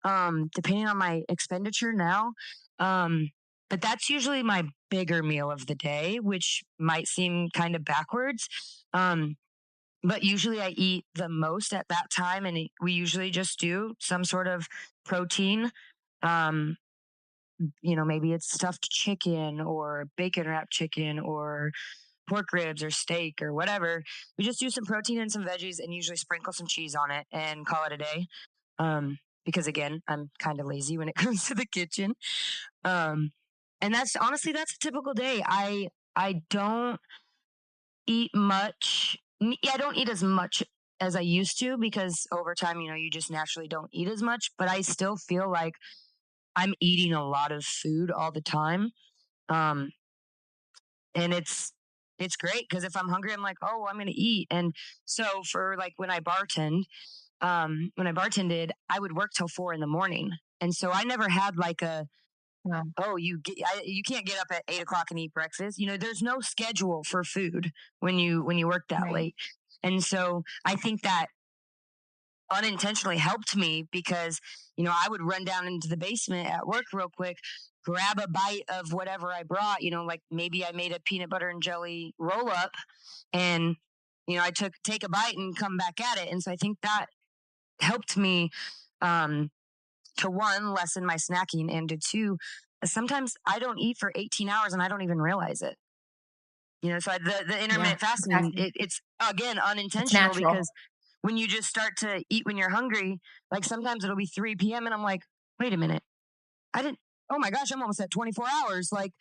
depending on my expenditure now. But that's usually my bigger meal of the day, which might seem kind of backwards. But usually I eat the most at that time. And we usually just do some sort of protein. Maybe it's stuffed chicken or bacon wrapped chicken or pork ribs or steak or whatever. We just do some protein and some veggies and usually sprinkle some cheese on it and call it a day. Because again, I'm kind of lazy when it comes to the kitchen. And that's honestly, that's a typical day. I don't eat much. I don't eat as much as I used to because over time, you just naturally don't eat as much, but I still feel like I'm eating a lot of food all the time. And it's great because if I'm hungry, I'm like, oh, well, I'm going to eat. And so for like when I bartended, I would work till 4 a.m. And so I never had like you can't get up at 8 o'clock and eat breakfast. There's no schedule for food when you work that late. And so I think that unintentionally helped me because, I would run down into the basement at work real quick, grab a bite of whatever I brought, like maybe I made a peanut butter and jelly roll up and, I take a bite and come back at it. And so I think that helped me, to 1, lessen my snacking, and to 2, sometimes I don't eat for 18 hours and I don't even realize it. So the intermittent fasting, exactly. It's again, unintentional because when you just start to eat when you're hungry, like sometimes it'll be 3 p.m. and I'm like, wait a minute, oh my gosh, I'm almost at 24 hours. Like,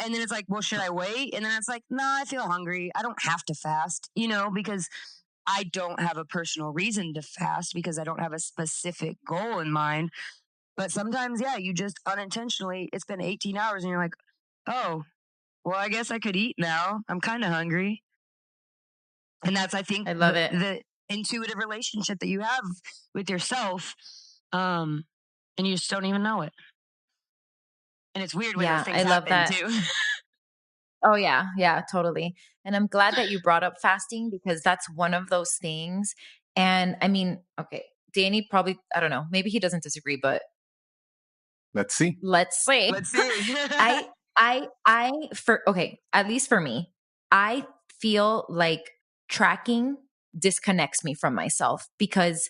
and then it's like, well, should I wait? And then it's like, nah, I feel hungry. I don't have to fast, because I don't have a personal reason to fast because I don't have a specific goal in mind. But sometimes, yeah, you just unintentionally, it's been 18 hours and you're like, oh, well, I guess I could eat now. I'm kind of hungry. And that's, I think, I love it. the intuitive relationship that you have with yourself. And you just don't even know it. And it's weird when those things happen too. Oh yeah. Yeah, totally. And I'm glad that you brought up fasting because that's one of those things. And I mean, okay, Danny probably, I don't know, maybe he doesn't disagree, but Let's see. let's see. Okay, at least for me, I feel like tracking disconnects me from myself because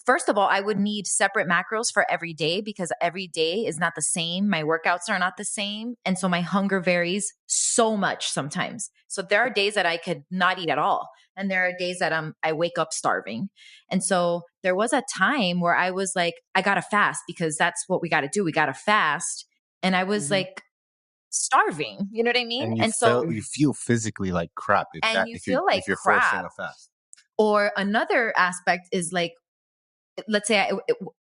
first of all, I would need separate macros for every day because every day is not the same. My workouts are not the same. And so my hunger varies so much sometimes. So there are days that I could not eat at all. And there are days that I wake up starving. And so there was a time where I was like, I got to fast because that's what we got to do. We got to fast. And I was like starving, you know what I mean? And you feel physically like crap if you're forcing a fast. Or another aspect is like, let's say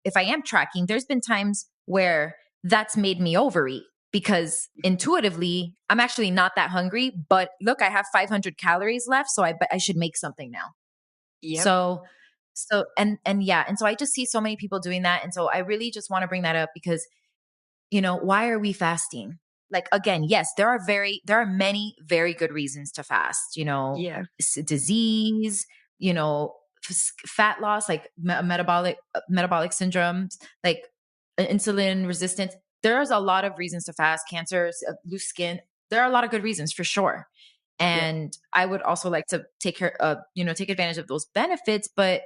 if I am tracking, there's been times where that's made me overeat because intuitively I'm actually not that hungry, but look, I have 500 calories left. So I should make something now. Yep. So yeah. And so I just see so many people doing that. And so I really just want to bring that up because, why are we fasting? Like, again, yes, there are many very good reasons to fast, disease, fat loss, like metabolic syndromes, like insulin resistance. There's a lot of reasons to fast, cancers, loose skin. There are a lot of good reasons for sure. And I would also like to take advantage of those benefits, but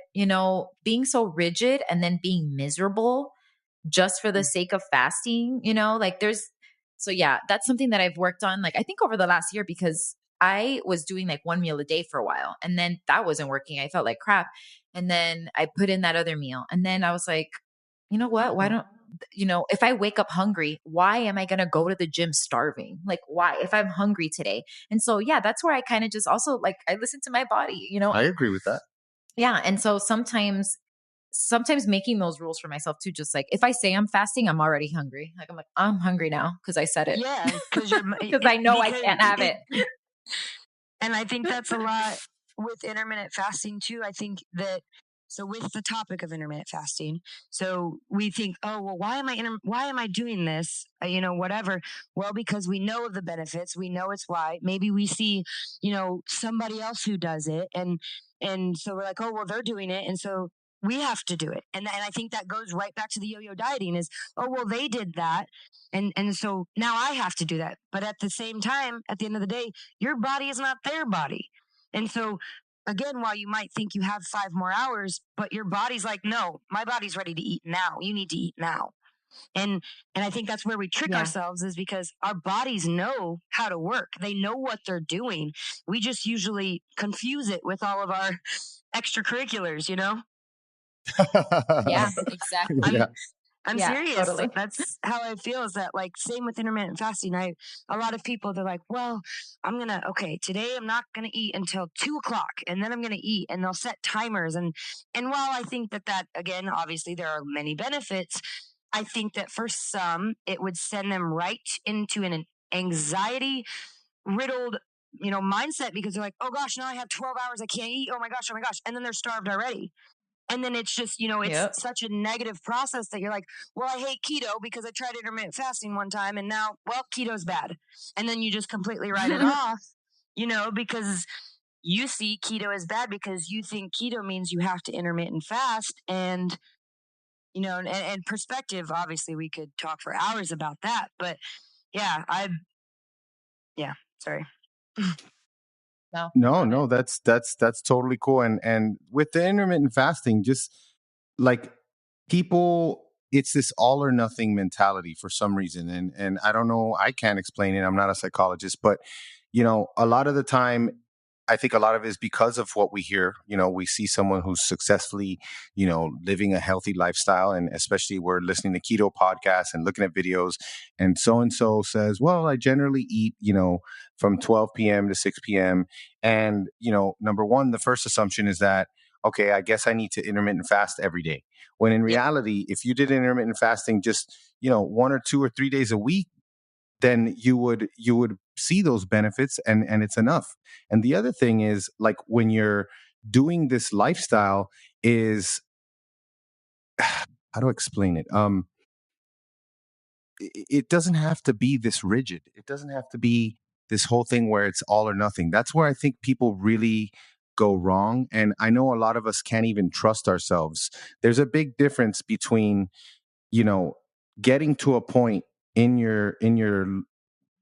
being so rigid and then being miserable just for the sake of fasting, so yeah, that's something that I've worked on. Like, I think over the last year, because I was doing like one meal a day for a while and then that wasn't working. I felt like crap. And then I put in that other meal. And then I was like, you know what? Why don't, if I wake up hungry, why am I going to go to the gym starving? Like, why, if I'm hungry today? And so, yeah, that's where I kind of just also like, I listen to my body, I agree with that. Yeah. And so sometimes making those rules for myself too, just like if I say I'm fasting, I'm already hungry. Like I'm hungry now because I said it. Yeah, because I know I can't have it. And I think that's a lot with intermittent fasting too. I think that, so with the topic of intermittent fasting, so we think, oh, well, why am I doing this? Whatever. Well, because we know of the benefits, we know it's why. Maybe we see, somebody else who does it, and so we're like, oh, well, they're doing it, and so we have to do it. And I think that goes right back to the yo-yo dieting is, oh, well, they did that. And so now I have to do that. But at the same time, at the end of the day, your body is not their body. And so again, while you might think you have 5 more hours, but your body's like, no, my body's ready to eat now. You need to eat now. And I think that's where we trick ourselves, is because our bodies know how to work. They know what they're doing. We just usually confuse it with all of our extracurriculars, Yeah, exactly. I'm serious. Totally. That's how I feel, is that like same with intermittent fasting. A lot of people, they're like, well, today I'm not going to eat until 2:00 and then I'm going to eat, and they'll set timers. And while I think that again, obviously there are many benefits, I think that for some, it would send them right into an anxiety riddled, mindset, because they're like, oh gosh, now I have 12 hours. I can't eat. Oh my gosh. And then they're starved already. And then it's just, it's such a negative process that you're like, well, I hate keto because I tried intermittent fasting one time and now, well, keto's bad. And then you just completely write it off, because you see keto as bad because you think keto means you have to intermittent fast. And, and perspective, obviously we could talk for hours about that, but yeah, sorry. No, that's totally cool. And with the intermittent fasting, just like people, it's this all or nothing mentality for some reason. And I don't know, I can't explain it. I'm not a psychologist, but a lot of the time, I think a lot of it is because of what we hear. We see someone who's successfully, living a healthy lifestyle. And especially we're listening to keto podcasts and looking at videos. And so says, well, I generally eat, from 12 p.m. to 6 p.m. And, number one, the first assumption is that, okay, I guess I need to intermittent fast every day. When in reality, if you did intermittent fasting just, 1 or 2 or 3 days a week, then you would see those benefits, and it's enough. And the other thing is, like, when you're doing this lifestyle, is how do I explain it? It doesn't have to be this rigid. It doesn't have to be this whole thing where it's all or nothing. That's where I think people really go wrong. And I know a lot of us can't even trust ourselves. There's a big difference between, getting to a point in your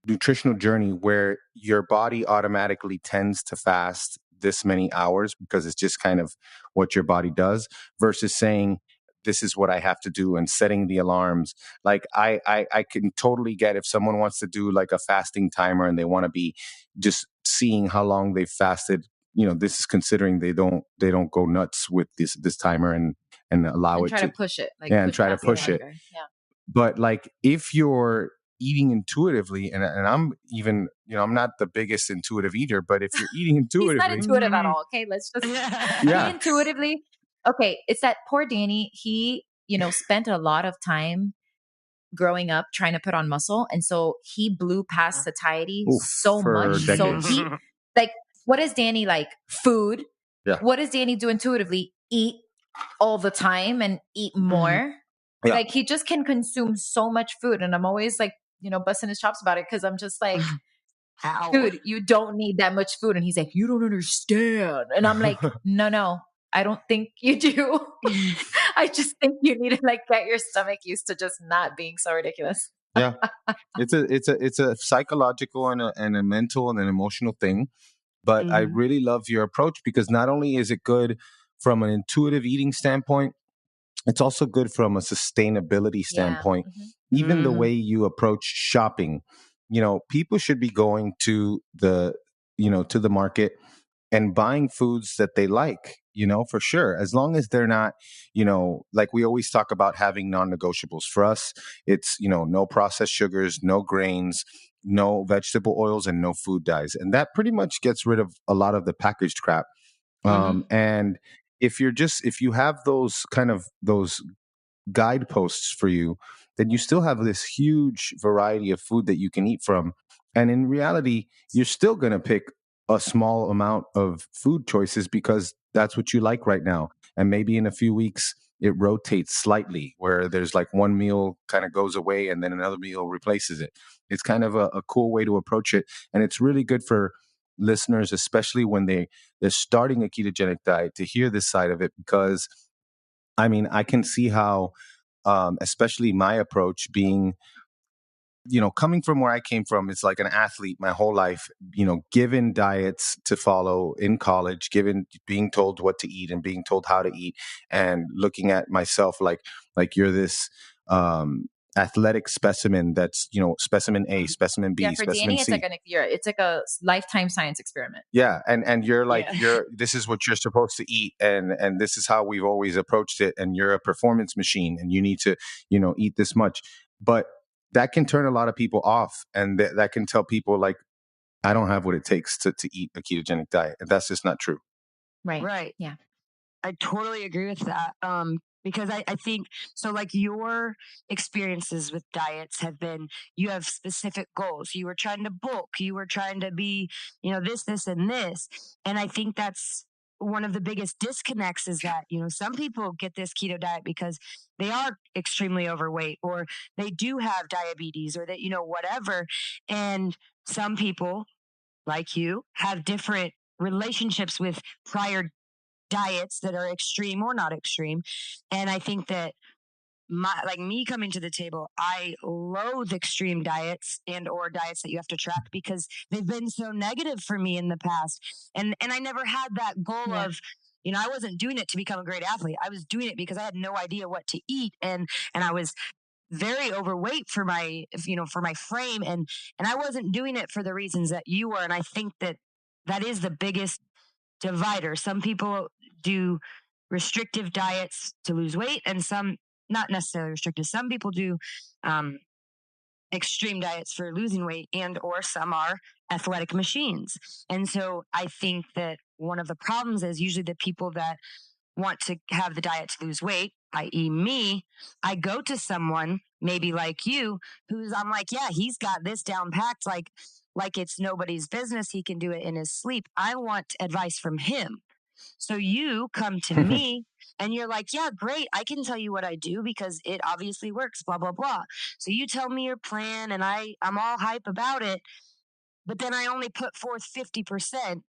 nutritional journey where your body automatically tends to fast this many hours because it's just kind of what your body does, versus saying, this is what I have to do, and setting the alarms. Like, I can totally get if someone wants to do like a fasting timer and they want to be just seeing how long they've fasted. This is considering they don't go nuts with this timer and allow And it try to push it. Like, and try to push it. Yeah. But like, if you're eating intuitively, and I'm even, I'm not the biggest intuitive eater, but if you're eating intuitively, he's not intuitive at all. Okay, let's just eat intuitively. Okay, it's that poor Danny. He, spent a lot of time growing up trying to put on muscle, and so he blew past satiety so much. decades. So he, like, what is Danny like? Food. Yeah. What does Danny do intuitively? Eat all the time and eat more. Yeah. Like, he just can consume so much food, and I'm always like, busting his chops about it, because I'm just like, dude, you don't need that much food. And he's like, you don't understand. And I'm like, no, I don't think you do. I just think you need to like get your stomach used to just not being so ridiculous. Yeah, it's a psychological and a mental and an emotional thing. But I really love your approach, because not only is it good from an intuitive eating standpoint, it's also good from a sustainability standpoint. Even the way you approach shopping, people should be going to the market and buying foods that they like, for sure. As long as they're not, like we always talk about having non-negotiables. For us, it's, no processed sugars, no grains, no vegetable oils, and no food dyes. And that pretty much gets rid of a lot of the packaged crap. And if you have those guideposts for you, then you still have this huge variety of food that you can eat from. And in reality, you're still going to pick a small amount of food choices because that's what you like right now. And maybe in a few weeks, it rotates slightly, where there's like one meal kind of goes away and then another meal replaces it. It's kind of a cool way to approach it. And it's really good for listeners, especially when they're starting a ketogenic diet, to hear this side of it, because I mean, I can see how, especially my approach being, coming from where I came from, it's like an athlete my whole life, given diets to follow in college, being told what to eat and being told how to eat, and looking at myself like you're this athletic specimen that's, specimen A, specimen B, for specimen Danny, C. It's like a lifetime science experiment. Yeah. And you're like, this is what you're supposed to eat. And this is how we've always approached it. And you're a performance machine and you need to, eat this much. But that can turn a lot of people off. And that can tell people like, I don't have what it takes to eat a ketogenic diet. And that's just not true. Right. Yeah. I totally agree with that. Because I think so, like, your experiences with diets have been, you have specific goals. You were trying to bulk, you were trying to be, this, and this. And I think that's one of the biggest disconnects, is that, some people get this keto diet because they are extremely overweight, or they do have diabetes, or that, whatever. And some people, like you, have different relationships with prior diets that are extreme or not extreme. And I think that me coming to the table, I loathe extreme diets and or diets that you have to track, because they've been so negative for me in the past. And I never had that goal of, I wasn't doing it to become a great athlete. I was doing it because I had no idea what to eat. And I was very overweight for my, for my frame. And I wasn't doing it for the reasons that you were. And I think that is the biggest divider. Some people do restrictive diets to lose weight, and some not necessarily restrictive. Some people do extreme diets for losing weight, and or some are athletic machines. And so I think that one of the problems is usually the people that want to have the diet to lose weight i.e. me, I go to someone maybe like you, I'm like, yeah, he's got this down packed like it's nobody's business. He can do it in his sleep. I want advice from him. So you come to me and you're like, yeah, great. I can tell you what I do because it obviously works, blah, blah, blah. So you tell me your plan and I'm all hype about it, but then I only put forth 50%.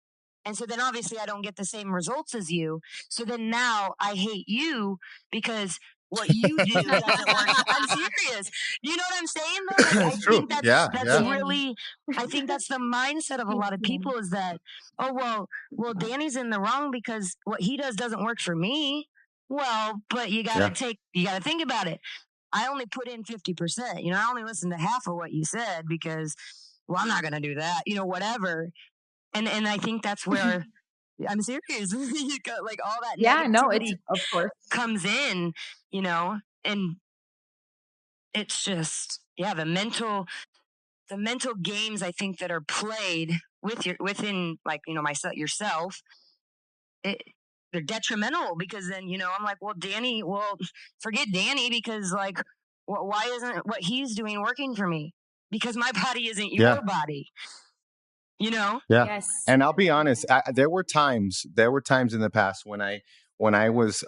And so then obviously I don't get the same results as you. So then now I hate you because what you do doesn't work. I'm serious. You know what I'm saying though? Like, It's true. Yeah. really, I think that's the mindset of a lot of people is that, oh, well, Danny's in the wrong because what he does doesn't work for me. Well, but you gotta think about it. I only put in 50%. I only listened to half of what you said because, well, I'm not going to do that, whatever. And I think that's where I'm serious. You got like all that negativity of course comes in, and it's just, the mental games I think that are played within like, yourself, they're detrimental because then, I'm like, well, forget Danny because like, why isn't what he's doing working for me? Because my body isn't your body. Yeah. Yes. And I'll be honest, there were times in the past when I was,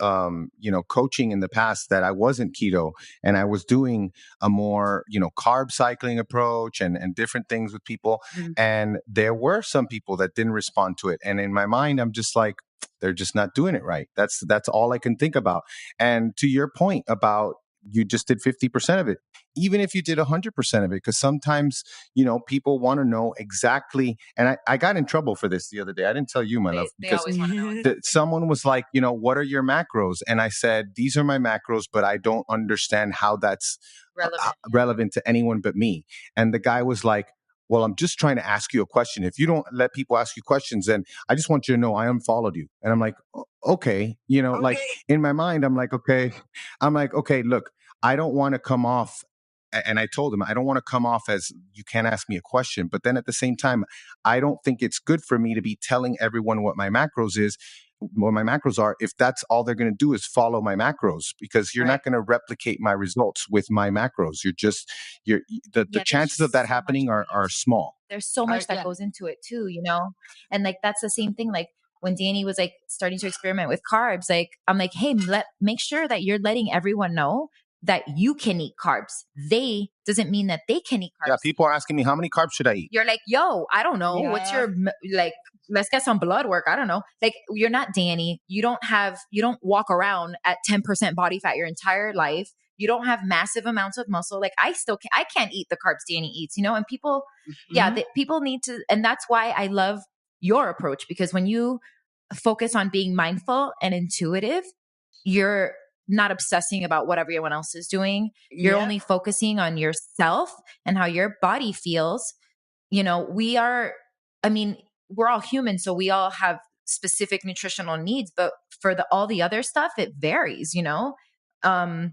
coaching in the past that I wasn't keto and I was doing a more, carb cycling approach and different things with people. Mm-hmm. And there were some people that didn't respond to it. And in my mind, I'm just like, they're just not doing it right. That's all I can think about. And to your point about you just did 50% of it, even if you did 100% of it, because sometimes, people want to know exactly. And I got in trouble for this the other day. I didn't tell you, my love, because they always want to know. Someone was like, what are your macros? And I said, these are my macros, but I don't understand how that's relevant to anyone but me. And the guy was like, well, I'm just trying to ask you a question. If you don't let people ask you questions, then I just want you to know I unfollowed you. And I'm like, okay. Like in my mind, I'm like, okay, look, I don't want to come off. And I told him, I don't want to come off as you can't ask me a question. But then at the same time, I don't think it's good for me to be telling everyone what my macros are, if that's all they're going to do is follow my macros, because you're not going to replicate my results with my macros. The chances of that happening are small. There's so much that goes into it too, and like, that's the same thing. Like when Danny was like starting to experiment with carbs, like I'm like, hey, make sure that you're letting everyone know that you can eat carbs. They doesn't mean that they can eat carbs. Yeah, people are asking me, how many carbs should I eat? You're like, yo, I don't know. Yeah. What's your, like, let's get some blood work. I don't know. Like, you're not Danny. You don't walk around at 10% body fat your entire life. You don't have massive amounts of muscle. Like I can't eat the carbs Danny eats, and people, people need to, and that's why I love your approach, because when you focus on being mindful and intuitive, you're not obsessing about what everyone else is doing. You're only focusing on yourself and how your body feels. We're all human, so we all have specific nutritional needs, but for all the other stuff, it varies, and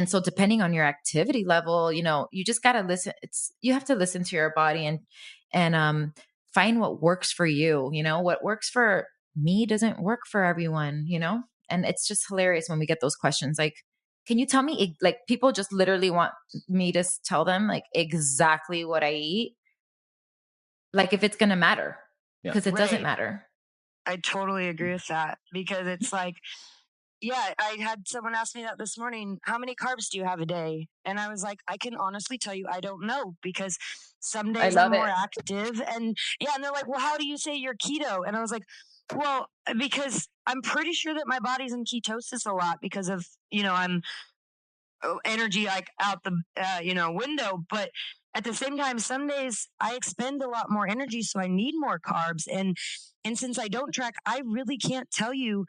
so depending on your activity level, you just got to listen. You have to listen to your body and find what works for you. What works for me doesn't work for everyone, And it's just hilarious when we get those questions. Like, can you tell me, like, people just literally want me to tell them like exactly what I eat. Like if it's going to matter, because it doesn't matter. I totally agree with that, because it's like, I had someone ask me that this morning. How many carbs do you have a day? And I was like, I can honestly tell you, I don't know, because some days I'm more active. And they're like, well, how do you say you're keto? And I was like, well, because I'm pretty sure that my body's in ketosis a lot because of, I'm energy like out the, window. But at the same time, some days I expend a lot more energy, so I need more carbs. And since I don't track, I really can't tell you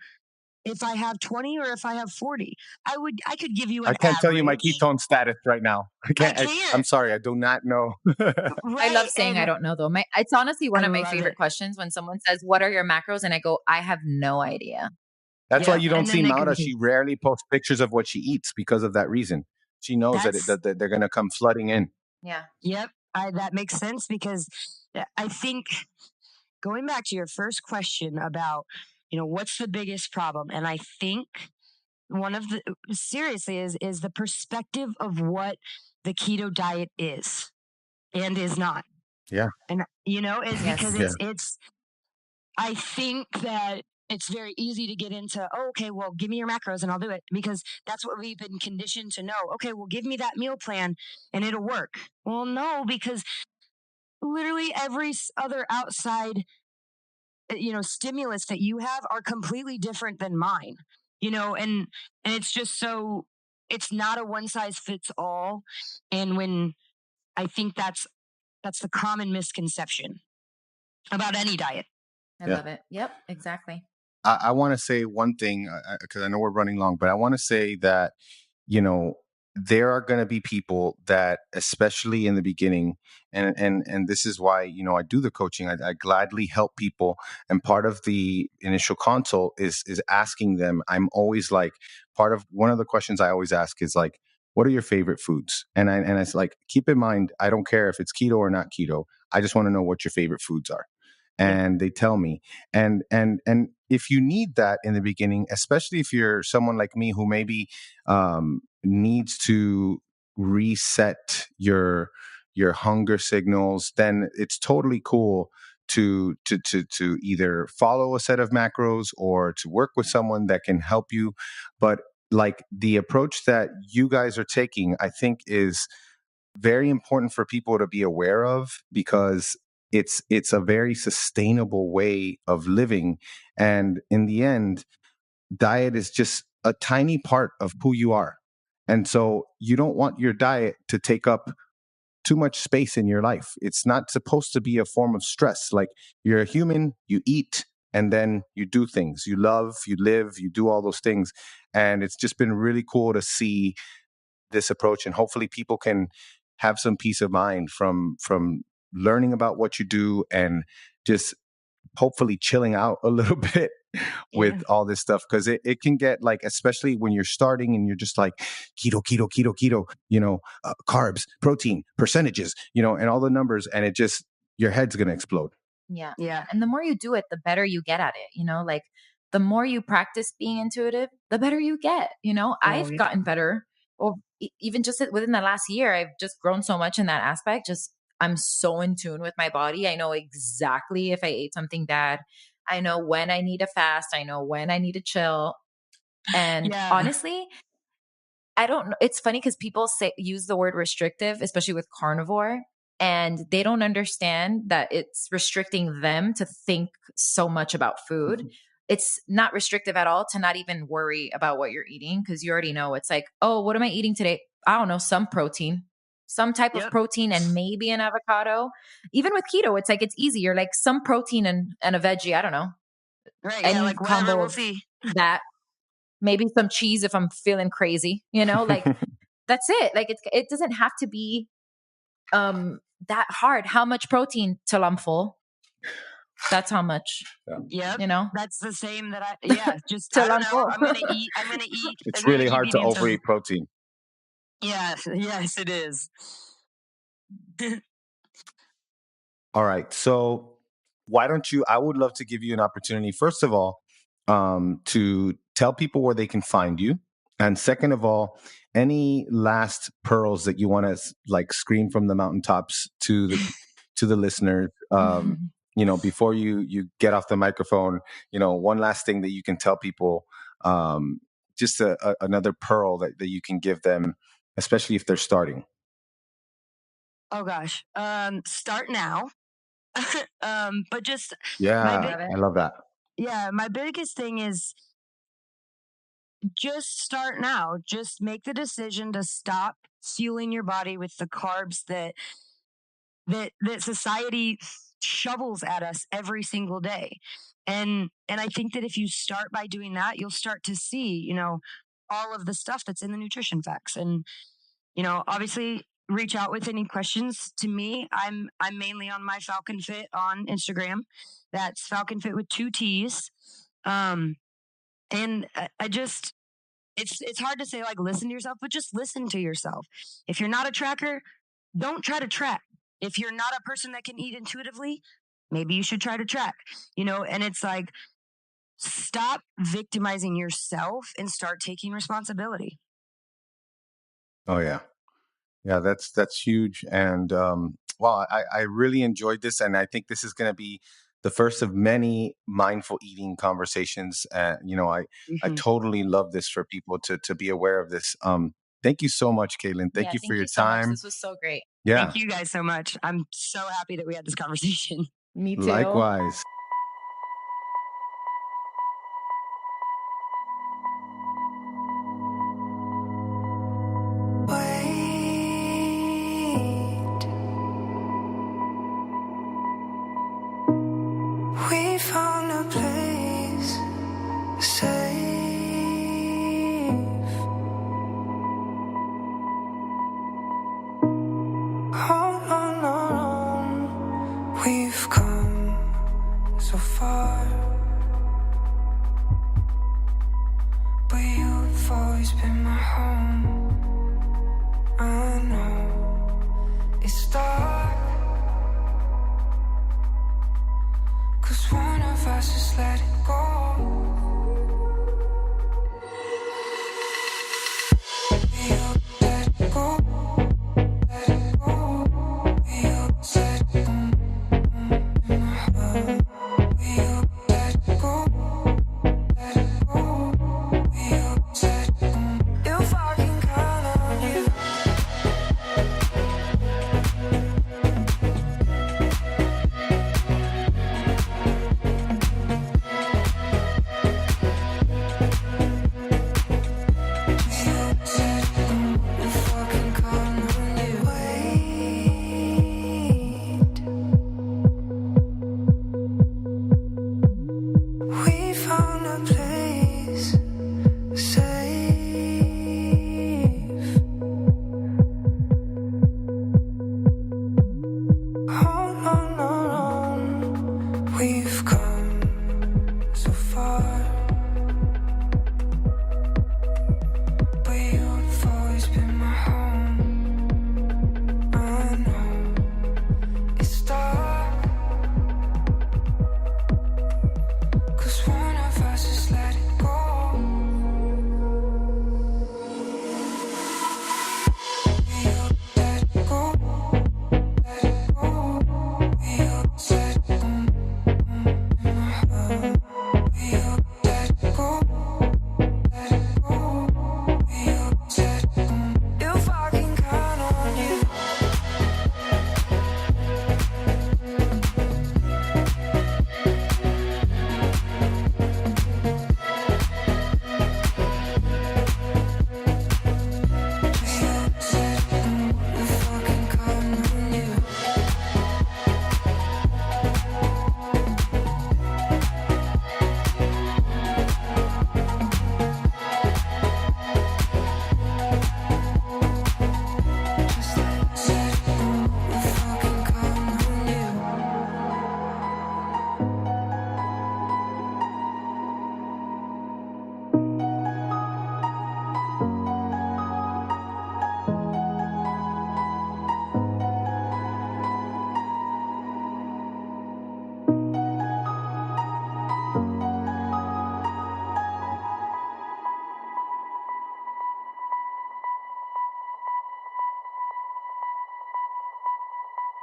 if I have 20 or if I have 40. I could give you an I can't average. tell you my ketone status right now. I can't. I'm sorry. I do not know. I love saying I don't know though. It's honestly one of my favorite questions when someone says, what are your macros? And I go, I have no idea. That's why you don't see Mauda. She rarely posts pictures of what she eats because of that reason. She knows that they're going to come flooding in. Yeah. Yep. That makes sense, because I think going back to your first question about, what's the biggest problem? And I think seriously is the perspective of what the keto diet is and is not. Yeah. And, is Yes. because it's, I think that it's very easy to get into, oh, okay, well, give me your macros and I'll do it, because that's what we've been conditioned to know. Okay, well, give me that meal plan and it'll work. Well, no, because literally every other outside, stimulus that you have are completely different than mine, and it's just so, it's not a one size fits all. And when I think that's the common misconception about any diet. I love it. Yep, exactly. I want to say one thing because I know we're running long, but I want to say that, there are going to be people that, especially in the beginning, and this is why, I do the coaching. I gladly help people. And part of the initial consult is asking them. I'm always like, one of the questions I always ask is like, what are your favorite foods? And it's like, keep in mind, I don't care if it's keto or not keto. I just want to know what your favorite foods are. And they tell me, and if you need that in the beginning, especially if you're someone like me who maybe needs to reset your hunger signals, then it's totally cool to either follow a set of macros or to work with someone that can help you. But like the approach that you guys are taking, I think is very important for people to be aware of, because it's a very sustainable way of living. And in the end, diet is just a tiny part of who you are. And so you don't want your diet to take up too much space in your life. It's not supposed to be a form of stress. Like, you're a human, you eat, and then you do things. You love, you live, you do all those things. And it's just been really cool to see this approach, and hopefully people can have some peace of mind from learning about what you do, and just hopefully chilling out a little bit with all this stuff, because it can get like, especially when you're starting and you're just like keto, carbs, protein, percentages, and all the numbers, and it just, your head's gonna explode. Yeah. And the more you do it, the better you get at it. Like, the more you practice being intuitive, the better you get. I've gotten better. Well, even just within the last year, I've just grown so much in that aspect. Just, I'm so in tune with my body. I know exactly if I ate something bad. I know when I need to fast. I know when I need to chill. And honestly, I don't know. It's funny because people use the word restrictive, especially with carnivore, and they don't understand that it's restricting them to think so much about food. Mm-hmm. It's not restrictive at all to not even worry about what you're eating, because you already know. It's like, oh, what am I eating today? I don't know, some protein, some type of protein, and maybe an avocado. Even with keto, it's like, it's easy. You're like, some protein and a veggie. I don't know. Right. Any like combo we'll of see. that. Maybe some cheese if I'm feeling crazy, like that's it. Like, it doesn't have to be that hard. How much protein till I'm full? That's how much. Yeah. That's the same that just till I don't I'm know. full. I'm gonna eat. It's really hard to overeat protein. Yes, it is. All right. So why don't you, I would love to give you an opportunity, first of all, to tell people where they can find you. And second of all, any last pearls that you want to like scream from the mountaintops to the listeners, before you get off the microphone, one last thing that you can tell people, just another pearl that you can give them, especially if they're starting. Oh gosh. Start now. But just, I love that. Yeah. My biggest thing is just start now. Just make the decision to stop fueling your body with the carbs that society shovels at us every single day. And I think that if you start by doing that, you'll start to see, all of the stuff that's in the nutrition facts. And, obviously reach out with any questions to me. I'm mainly on my Falcon Fit on Instagram. That's Falcon Fit with 2 T's. And I just, it's hard to say like listen to yourself, but just listen to yourself. If you're not a tracker, don't try to track. If you're not a person that can eat intuitively, maybe you should try to track, and it's like, stop victimizing yourself and start taking responsibility. Oh yeah. Yeah, that's huge. And wow, I really enjoyed this, and I think this is going to be the first of many mindful eating conversations. You know, I totally love this for people to be aware of this. Thank you so much, Katelyn. Thank you for your so much. time. This was so great. Yeah, Thank you guys so much. I'm so happy that we had this conversation. Me too. likewise.